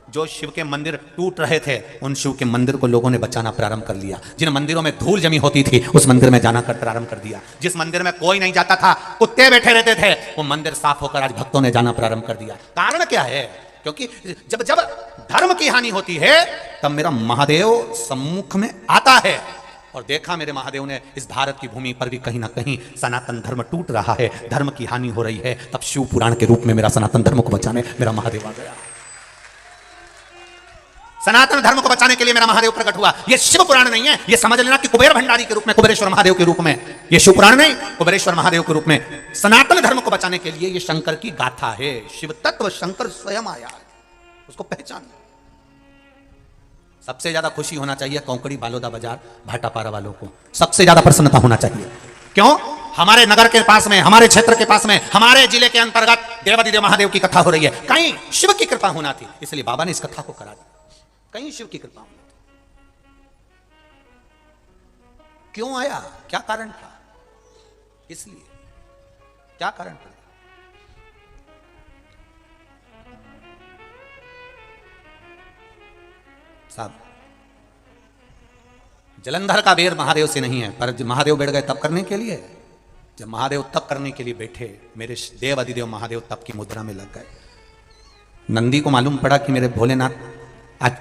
जो शिव के मंदिर टूट रहे थे उन शिव के मंदिर को लोगों ने बचाना प्रारंभ कर लिया। जिन मंदिरों में धूल जमी होती थी उस मंदिर में जाना कर प्रारंभ कर दिया। जिस मंदिर में कोई नहीं जाता था, कुत्ते बैठे रहते थे, वो मंदिर साफ होकर आज भक्तों ने जाना प्रारंभ कर दिया। कारण क्या है? क्योंकि जब जब धर्म की हानि होती है तब मेरा महादेव सम्मुख में आता है और देखा मेरे महादेव ने इस भारत की भूमि पर भी कहीं ना कहीं सनातन धर्म टूट रहा है, धर्म की हानि हो रही है, तब शिव पुराण के रूप में मेरा सनातन धर्म को बचाने मेरा महादेव आ गया। सनातन धर्म को बचाने के लिए मेरा महादेव प्रकट हुआ। यह शिव पुराण नहीं है, यह समझ लेना कि कुबेर भंडारी के रूप में, कुबेरेश्वर महादेव के रूप में, यह शिव पुराण नहीं, कुबेरेश्वर महादेव के रूप में सनातन धर्म को बचाने के लिए यह शंकर की गाथा है। शिव तत्व शंकर स्वयं आया है, उसको पहचान। सबसे ज्यादा खुशी होना चाहिए कौकड़ी बालोदा बाजार भाटापारा वालों को, सबसे ज्यादा प्रसन्नता होना चाहिए। क्यों? हमारे नगर के पास में, हमारे क्षेत्र के पास में, हमारे जिले के अंतर्गत देवादिदेव महादेव की कथा हो रही है। कहीं शिव की कृपा होना थी, इसलिए बाबा ने इस कथा को करा दिया। कहीं शिव की कृपा होनी थी। क्यों आया? क्या कारण था? इसलिए क्या कारण था? साहब, जलंधर का बेर महादेव से नहीं है, पर जब महादेव बैठ गए तब करने के लिए, जब महादेव तप करने के लिए बैठे, मेरे देव अधिदेव महादेव तप की मुद्रा में लग गए। नंदी को मालूम पड़ा कि मेरे भोलेनाथ आज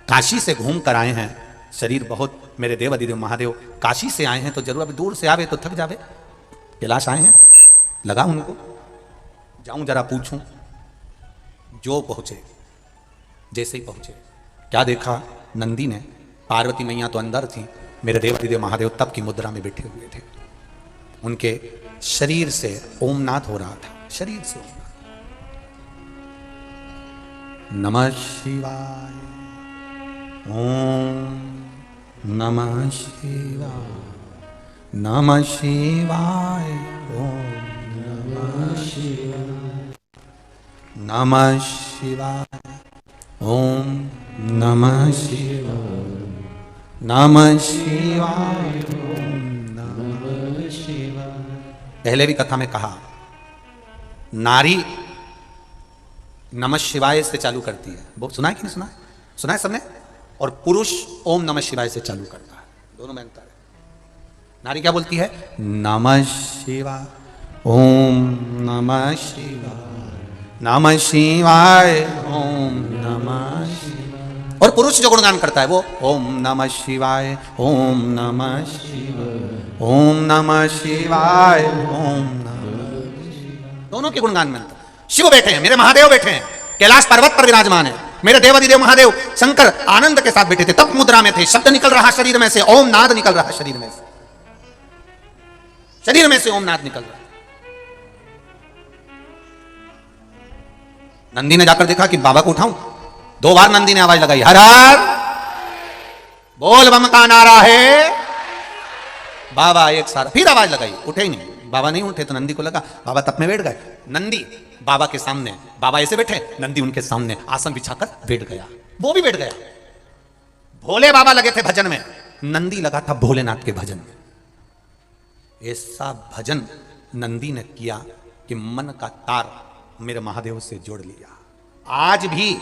काशी से घूम कर आए हैं, शरीर बहुत, मेरे देव अधिदेव महादेव काशी से आए हैं, तो जरूर अब दूर से आवे तो थक जावे, कैलाश आए हैं, लगा उनको जाऊं जरा पूछूं। जो पहुंचे, जैसे ही पहुंचे, क्या देखा? नंदी ने, पार्वती मैया तो अंदर थी, मेरे देव अधिदेव महादेव तप की मुद्रा में बैठे हुए थे। उनके शरीर से ओमनाथ हो रहा था, शरीर से ओमनाथ। नमः शिवाय, ओम नमः शिवाय, नमः शिवाय, ओम नमः शिवाय, नमः शिवाय, ओम नमः शिवाय, नमः शिवाय, ओम नमः शिवाय। पहले भी कथा में कहा, नारी नमः शिवाय से चालू करती है, वो सुना है कि नहीं सुना है? सुना है सबने? और पुरुष ओम नमः शिवाय से चालू करता है, दोनों में अंतर है। नारी क्या बोलती है? नमः शिवाय, ओम नमः शिवाय, नमः शिवाय, ओम नमः शिवाय। और पुरुष जो गुणगान करता है वो ओम नमः शिवाय, ओम नमः शिवाय, ओम नमः शिवाय, ओम नमः शिवाय। दोनों के गुणगान में अंतर। शिव बैठे हैं, मेरे महादेव बैठे हैं, कैलाश पर्वत पर विराजमान है, मेरे देवादिदेव महादेव शंकर आनंद के साथ बैठे थे, तप मुद्रा में थे, शब्द निकल रहा शरीर में से, ओम नाद निकल रहा शरीर में से, शरीर में से ओम नाद निकल रहा। नंदी ने जाकर देखा कि बाबा को उठाऊं, 2 बार नंदी ने आवाज लगाई, हर हर बोल बम का नारा है। बाबा एक सारा फिर आवाज लगाई, उठे ही नहीं, बाबा नहीं उठे, तो नंदी को लगा बाबा तप में बैठ गए। नंदी बाबा के सामने, बाबा ऐसे बैठे, नंदी उनके सामने आसन बिछाकर बैठ गया, वो भी बैठ गया। भोले बाबा लगे थे भजन में, नंदी लगा था भोलेनाथ के भजन में। ऐसा भजन नंदी ने किया कि मन का तार मेरे महादेव से जोड़ लिया। आज भी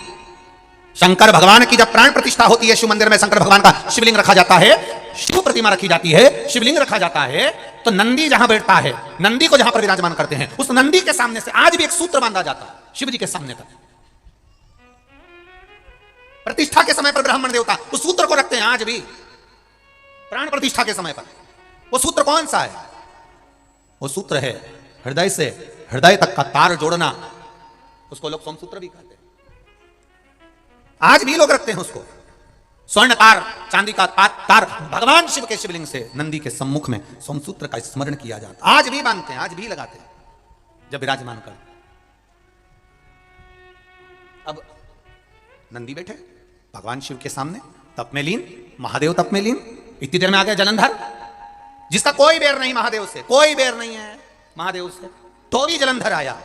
शंकर भगवान की जब प्राण प्रतिष्ठा होती है, शिव मंदिर में शंकर भगवान का शिवलिंग रखा जाता है, शिव प्रतिमा रखी जाती है, शिवलिंग रखा जाता है, तो नंदी जहां बैठता है, नंदी को जहां पर विराजमान करते हैं, उस नंदी के सामने से आज भी एक सूत्र बांधा जाता है, शिव जी के सामने तक। प्रतिष्ठा के समय पर ब्राह्मण देवता उस सूत्र को रखते हैं आज भी, प्राण प्रतिष्ठा के समय पर। वो सूत्र कौन सा है? वो सूत्र है हृदय से हृदय तक का तार जोड़ना, उसको लोग सोमसूत्र भी कहते हैं। आज भी लोग रखते हैं उसको, स्वर्ण तार, चांदी का तार भगवान शिव के शिवलिंग से नंदी के सम्मुख में सोमसूत्र का स्मरण किया जाता है। आज भी बांधते हैं, आज भी लगाते हैं जब विराजमान कर। अब नंदी बैठे भगवान शिव के सामने, तप में लीन, महादेव तप में लीन। इतनी देर में आ गया जलंधर, जिसका कोई बैर नहीं महादेव से, कोई बैर नहीं है महादेव से, तो भी जलंधर आया।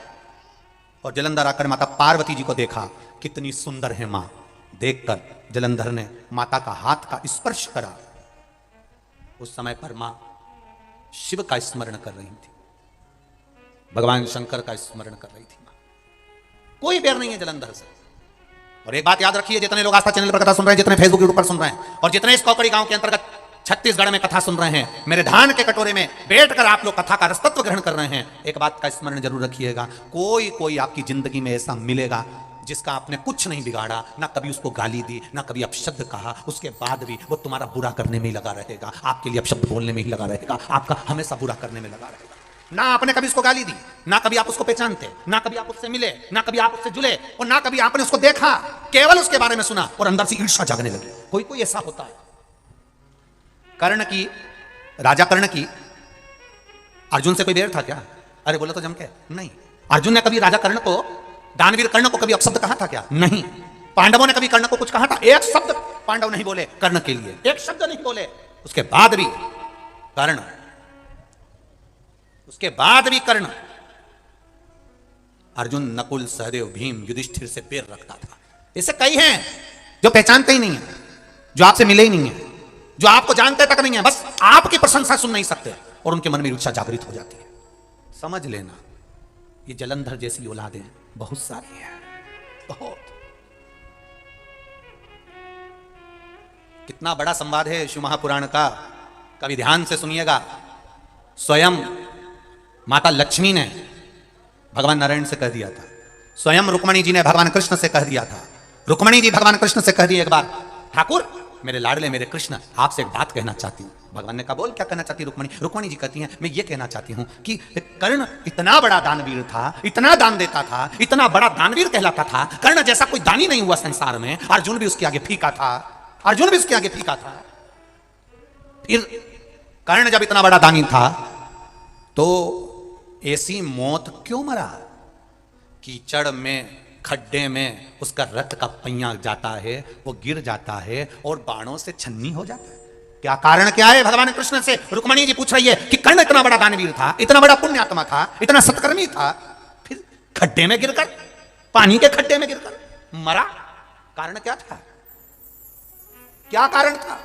और जलंधर आकर माता पार्वती जी को देखा, कितनी सुंदर है मां। देखकर जलंधर ने माता का हाथ का स्पर्श करा। उस समय पर मां शिव का स्मरण कर रही थी, भगवान शंकर का स्मरण कर रही थी मां। कोई बैर नहीं है जलंधर से। और एक बात याद रखिए, जितने लोग आस्था चैनल पर कथा सुन रहे हैं, जितने फेसबुक यूट्यूब पर सुन रहे हैं, और जितने इस कौकड़ी गांव के अंतर्गत छत्तीसगढ़ में कथा सुन रहे हैं, मेरे धान के कटोरे में बैठकर आप लोग कथा का रसतत्व ग्रहण कर रहे हैं, एक बात का स्मरण जरूर रखिएगा, कोई कोई आपकी जिंदगी में ऐसा मिलेगा जिसका आपने कुछ नहीं बिगाड़ा, ना कभी उसको गाली दी, ना कभी अपशब्द कहा, उसके बाद भी वो तुम्हारा बुरा करने में ही लगा रहेगा, आपके लिए अपशब्द बोलने में ही लगा रहेगा, आपका हमेशा बुरा करने में लगा रहेगा। ना आपने कभी उसको गाली दी, ना कभी आप उसको पहचानते, ना कभी आप उससे मिले, ना कभी आप उससे जुले, और ना कभी आपने उसको देखा, केवल उसके बारे में सुना और अंदर से ईर्ष्या जागने लगी। कोई कोई ऐसा होता है। कर्ण की, राजा कर्ण की अर्जुन से कोई बैर था क्या? अरे बोले तो जम के नहीं। अर्जुन ने कभी राजा कर्ण को, दानवीर कर्ण को कभी अपशब्द कहा था क्या? नहीं। पांडवों ने कभी कर्ण को कुछ कहा था? एक शब्द पांडव नहीं बोले कर्ण के लिए, एक शब्द नहीं बोले। उसके बाद भी कर्ण, अर्जुन, नकुल, सहदेव, भीम, युधिष्ठिर से पैर रखता था। ऐसे कई हैं जो पहचानते ही नहीं है, जो आपसे मिले ही नहीं है, जो आपको जानते तक नहीं है, बस आपकी प्रशंसा सुन नहीं सकते और उनके मन में ईर्ष्या जागृत हो जाती है। समझ लेना, ये जलंधर जैसी औलादें बहुत सारी हैं, बहुत। कितना बड़ा संवाद है शिव महापुराण का, कभी ध्यान से सुनिएगा। स्वयं माता लक्ष्मी ने भगवान नारायण से कह दिया था, स्वयं रुक्मणी जी ने भगवान कृष्ण से कह दिया था, रुक्मणी जी भगवान कृष्ण से कह दिया एक बार, ठाकुर मेरे लाडले मेरे कृष्ण, आपसे एक बात कहना चाहती हूं। भगवान ने कहा बोल, क्या कहना चाहती रुक्मणी? रुक्मणी जी कहती हैं मैं ये कहना चाहती हूं कि कर्ण इतना बड़ा दानवीर था, इतना दान देता था, इतना बड़ा दानवीर कहलाता था, कर्ण जैसा कोई दानी नहीं हुआ संसार में। अर्जुन भी उसके आगे फीका था, अर्जुन भी उसके आगे फीका था। फिर कर्ण जब इतना बड़ा दानी था तो ऐसी मौत क्यों मरा? कीचड़ में, खड्डे में उसका रथ का पहिया जाता है, वो गिर जाता है और बाणों से छन्नी हो जाता है। क्या कारण क्या है? भगवान कृष्ण से रुक्मणी जी पूछ रही है कि कर्ण इतना बड़ा दानवीर था, इतना बड़ा पुण्यात्मा था, इतना सत्कर्मी था, फिर खड्डे में गिरकर, पानी के खड्डे में गिरकर मरा। कारण क्या था? क्या कारण था?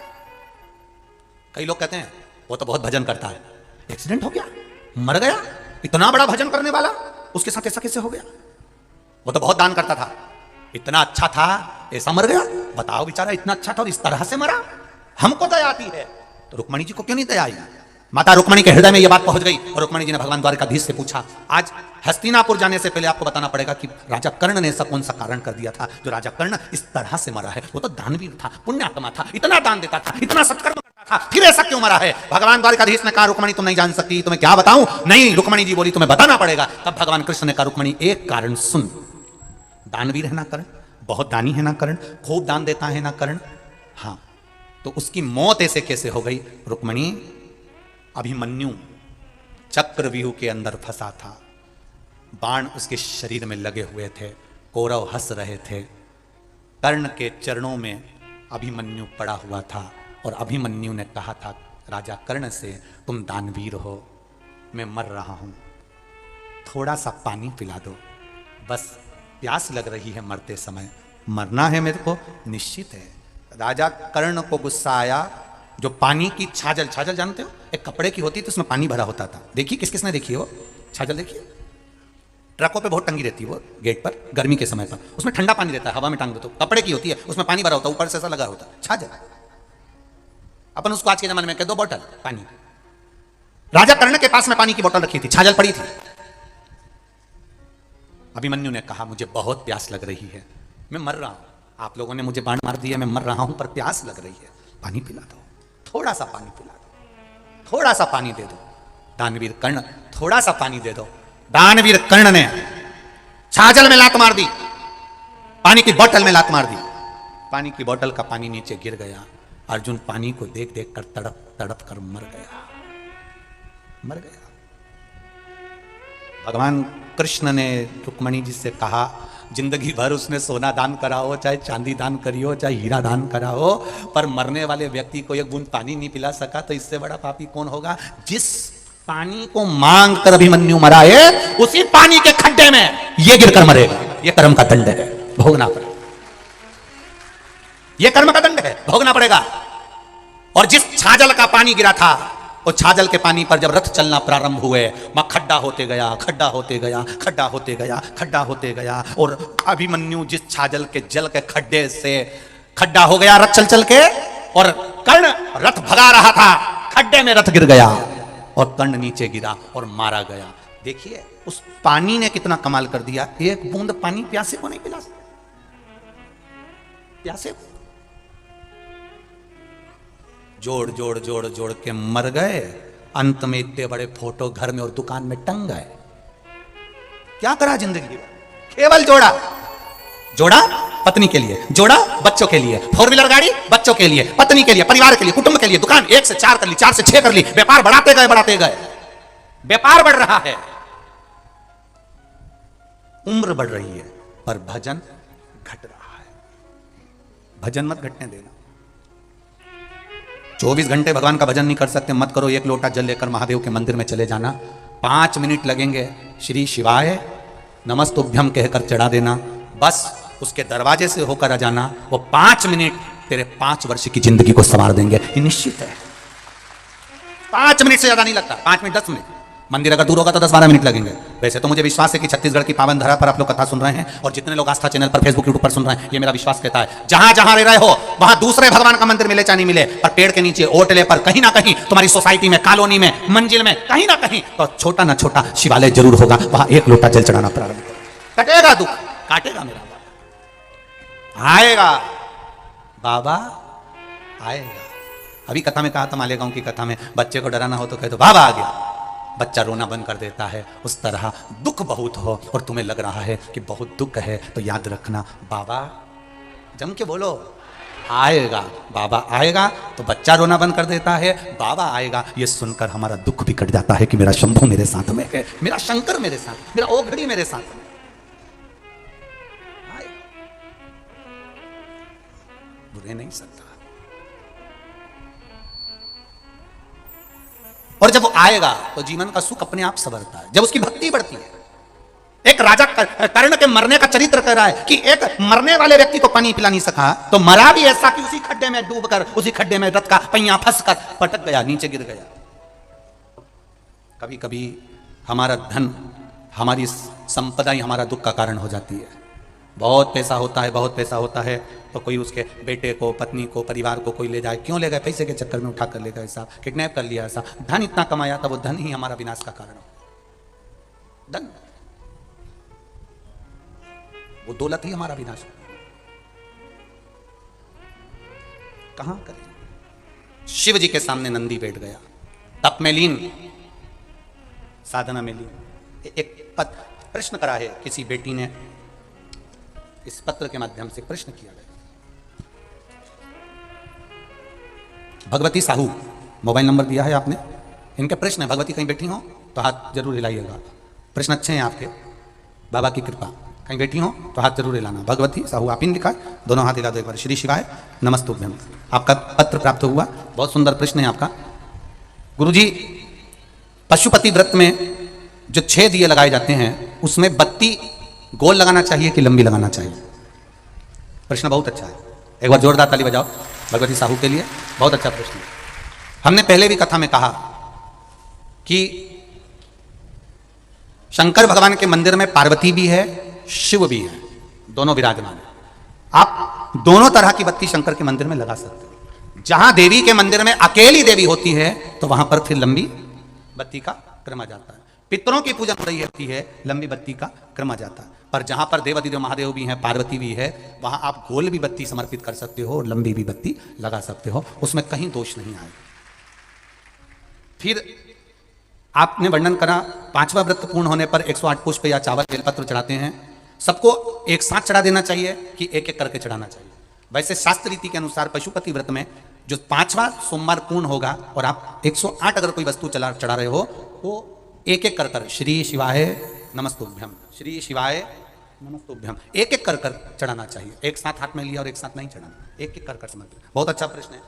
कई लोग कहते हैं वो तो बहुत भजन करता है, एक्सीडेंट हो गया, मर गया। इतना बड़ा भजन करने वाला, उसके साथ ऐसा कैसे हो गया? वो तो बहुत दान करता था, इतना अच्छा था, ऐसा मर गया। बताओ बेचारा इतना अच्छा था और इस तरह से मरा। हमको दया आती है तो रुक्मणी जी को क्यों नहीं दया आई? माता रुक्मणी के हृदय में यह बात पहुंच गई और रुक्मणी जी ने भगवान द्वारकाधीश से पूछा। आज हस्तिनापुर जाने से पहले आपको बताना पड़ेगा कि राजा कर्ण ने ऐसा कौन सा कारण कर दिया था जो राजा कर्ण इस तरह से मरा है। वो तो दानवीर था, पुण्यात्मा था, इतना दान देता था, इतना सत्कर्म करता था, फिर ऐसा क्यों मरा है? भगवान द्वारकाधीश ने कहा रुक्मणी तुम नहीं जान सकती, तुम्हें क्या बताऊं? नहीं, रुक्मणी जी बोली तुम्हें बताना पड़ेगा। तब भगवान कृष्ण ने कहा रुक्मणी एक कारण सुन, दानवीर है ना कर्ण, बहुत दानी है ना कर्ण, खूब दान देता है ना कर्ण, हाँ, तो उसकी मौत ऐसे कैसे हो गई? रुक्मणी, अभिमन्यु चक्रव्यूह के अंदर फंसा था, बाण उसके शरीर में लगे हुए थे, कौरव हंस रहे थे, कर्ण के चरणों में अभिमन्यु पड़ा हुआ था और अभिमन्यु ने कहा था राजा कर्ण से तुम दानवीर हो, मैं मर रहा हूं, थोड़ा सा पानी पिला दो, बस प्यास लग रही है, मरते समय मरना है मेरे को, निश्चित है। राजा कर्ण को गुस्सा आया। जो पानी की छाजल, छाजल जानते हो, एक कपड़े की होती थी, उसमें पानी भरा होता था। देखिए किस किसने देखी है वो छाजल? देखिए ट्रकों पे बहुत टंगी रहती है वो, गेट पर गर्मी के समय पर, उसमें ठंडा पानी रहता है, हवा में टांग दो तो कपड़े की होती है, उसमें पानी भरा होता है, ऊपर से ऐसा लगा होता है छाजल। अपन उसको आज के जमाने में कह दो बोतल पानी। राजा कर्ण के पास में पानी की बोतल रखी थी, छाजल पड़ी थी। अभिमन्यु ने कहा मुझे बहुत प्यास लग रही है, मैं मर रहा हूं, आप लोगों ने मुझे बाण मार दिया, मैं मर रहा हूं, पर प्यास लग रही है, पानी पिला दो, थोड़ा सा पानी पिला दो, थोड़ा सा पानी दे दो। दानवीर कर्ण, थोड़ा सा पानी दे दो। दानवीर कर्ण ने छाजल में लात मार दी, पानी की बोतल में लात मार दी, पानी की बोतल का पानी नीचे गिर गया। अर्जुन पानी को देख देख कर तड़प तड़प कर मर गया, मर गया। भगवान कृष्ण ने रुक्मणी जी से कहा जिंदगी भर उसने सोना दान करा हो, चाहे चांदी दान करी हो, चाहे हीरा दान करा हो, पर मरने वाले व्यक्ति को एक बूंद पानी नहीं पिला सका, तो इससे बड़ा पापी कौन होगा? जिस पानी को मांग कर अभिमन्यु मरा है, उसी पानी के खड्डे में ये गिरकर मरेगा। ये कर्म का दंड है, भोगना पड़ेगा। ये कर्म का दंड है, भोगना पड़ेगा। और जिस छाजल का पानी गिरा था, वो छाजल के पानी पर जब रथ चलना प्रारंभ हुए, वहां खड्डा होते गया, खड्डा होते गया, खड्डा होते गया, खड्डा होते गया, और अभिमन्यु जिस छाजल के जल के खड्डे से खड्डा हो गया रथ चल चल के, और कर्ण रथ भगा रहा था, खड्डे में रथ गिर गया और कर्ण नीचे गिरा और मारा गया। देखिए उस पानी ने कितना कमाल कर दिया, एक बूंद पानी प्यासे को नहीं पिला सकता। प्यासे जोड़ जोड़ जोड़ जोड़ के मर गए, अंत में इतने बड़े फोटो घर में और दुकान में टंग गए। क्या करा जिंदगी में? केवल जोड़ा, जोड़ा पत्नी के लिए, जोड़ा बच्चों के लिए, 4 व्हीलर गाड़ी बच्चों के लिए, पत्नी के लिए, परिवार के लिए, कुटुंब के लिए, दुकान 1 से 4 कर ली, 4 से 6 कर ली, व्यापार बढ़ाते गए, व्यापार बढ़ रहा है, उम्र बढ़ रही है, पर भजन घट रहा है। भजन मत घटने देना। 24 घंटे भगवान का भजन नहीं कर सकते, मत करो। 1 लोटा जल लेकर महादेव के मंदिर में चले जाना, 5 मिनट लगेंगे, श्री शिवाय नमस्तुभ्यम कहकर चढ़ा देना, बस उसके दरवाजे से होकर आ जाना। वो 5 मिनट तेरे 5 वर्ष की जिंदगी को संवार देंगे, ये निश्चित है। 5 मिनट से ज्यादा नहीं लगता, 5 मिनट 10 मिनट। मंदिर अगर दूर होगा तो 10-12 मिनट लगेंगे। वैसे तो मुझे विश्वास है कि छत्तीसगढ़ की पावन धरा पर आप लोग कथा सुन रहे हैं, और जितने लोग आस्था चैनल पर, फेसबुक, यूट्यूब पर सुन रहे हैं, ये मेरा विश्वास कहता है, जहां जहां रह रहे हो वहां दूसरे भगवान का मंदिर मिले चाहे नहीं मिले, पर पेड़ के नीचे, ओटले पर, कहीं ना कहीं तुम्हारी सोसाइटी में, कॉलोनी में, मंजिल में, कहीं ना कहीं तो छोटा ना छोटा शिवालय जरूर होगा। वहां 1 लोटा जल चढ़ाना प्रारंभ करो, कटेगा दुख, काटेगा मेरा बाबा, आएगा बाबा आएगा। अभी कथा में कहा था, मालेगांव की कथा में, बच्चे को डराना हो तो कहे तो बाबा आ गया, बच्चा रोना बंद कर देता है। उस तरह दुख बहुत हो और तुम्हें लग रहा है कि बहुत दुख है, तो याद रखना बाबा, जम के बोलो, आएगा बाबा आएगा। तो बच्चा रोना बंद कर देता है, बाबा आएगा, ये सुनकर हमारा दुख भी कट जाता है कि मेरा शंभू मेरे साथ में है, मेरा शंकर मेरे साथ, मेरा ओघड़ी मेरे साथ में। बुरे नहीं सकता। और जब वो आएगा तो जीवन का सुख अपने आप संवरता है, जब उसकी भक्ति बढ़ती है। एक राजा कर्ण के मरने का चरित्र कह रहा है कि एक मरने वाले व्यक्ति को पानी पिला नहीं सका, तो मरा भी ऐसा कि उसी खड्डे में डूबकर, उसी खड्डे में रथ का पहिया फंसकर पटक गया, नीचे गिर गया। कभी कभी हमारा धन, हमारी संपदा ही हमारा दुख का कारण हो जाती है। बहुत पैसा होता है, बहुत पैसा होता है, तो कोई उसके बेटे को, पत्नी को, परिवार को कोई ले जाए, क्यों ले गए? पैसे के चक्कर में उठा कर ले गए, साहब किडनैप कर लिया, ऐसा धन इतना कमाया था, वो धन ही हमारा विनाश का कारण हो। धन, वो दौलत ही हमारा विनाश। कहां करें? शिव जी के सामने नंदी बैठ गया, तप में लीन, साधना में लीन। एक प्रश्न करा है किसी बेटी ने, इस पत्र के माध्यम से प्रश्न किया गया। भगवती साहू, मोबाइल नंबर दिया है आपने, इनके प्रश्न है। भगवती कहीं बैठी हो तो हाथ जरूर हिलाइएगा, प्रश्न अच्छे हैं आपके, बाबा की कृपा। कहीं बैठी हो तो हाथ जरूर हिलाना। भगवती साहू आप इन लिखा है, दोनों हाथ हिला दो एक बार। श्री शिवाय नमस्तुभ्यम। आपका पत्र प्राप्त हुआ, बहुत सुंदर प्रश्न है आपका। गुरुजी, पशुपति व्रत में जो 6 दिए लगाए जाते हैं, उसमें बत्ती गोल लगाना चाहिए कि लंबी लगाना चाहिए? प्रश्न बहुत अच्छा है, एक बार जोरदार ताली बजाओ भगवती साहू के लिए, बहुत अच्छा प्रश्न है। हमने पहले भी कथा में कहा कि शंकर भगवान के मंदिर में पार्वती भी है, शिव भी है, दोनों विराजमान है। आप दोनों तरह की बत्ती शंकर के मंदिर में लगा सकते हो। जहां देवी के मंदिर में अकेली देवी होती है तो वहां पर फिर लंबी बत्ती का क्रम आ जाता है। पितरों की पूजा हो रही होती है, लंबी बत्ती का क्रम आ जाता है। पर जहां पर देवाधिदेव महादेव भी हैं, पार्वती भी है, वहां आप गोल भी बत्ती समर्पित कर सकते हो और लंबी भी बत्ती लगा सकते हो, उसमें कहीं दोष नहीं आएगा। फिर आपने वर्णन करा 5वां व्रत पूर्ण होने पर 108 पुष्प या चावल बेलपत्र चढ़ाते हैं। सबको एक साथ चढ़ा देना चाहिए कि एक एक करके चढ़ाना चाहिए? वैसे शास्त्र रीति के अनुसार पशुपति व्रत में जो 5वां सोमवार पूर्ण होगा और आप 108 अगर कोई वस्तु चढ़ा रहे हो, तो एक एक कर श्री शिवाय नमस्तुभ्यम, श्री शिवाय नमस्तुभ्यम एक एक कर चढ़ाना चाहिए। एक साथ हाथ में लिया और एक साथ नहीं चढ़ाना, एक एक कर समझ। बहुत अच्छा प्रश्न है।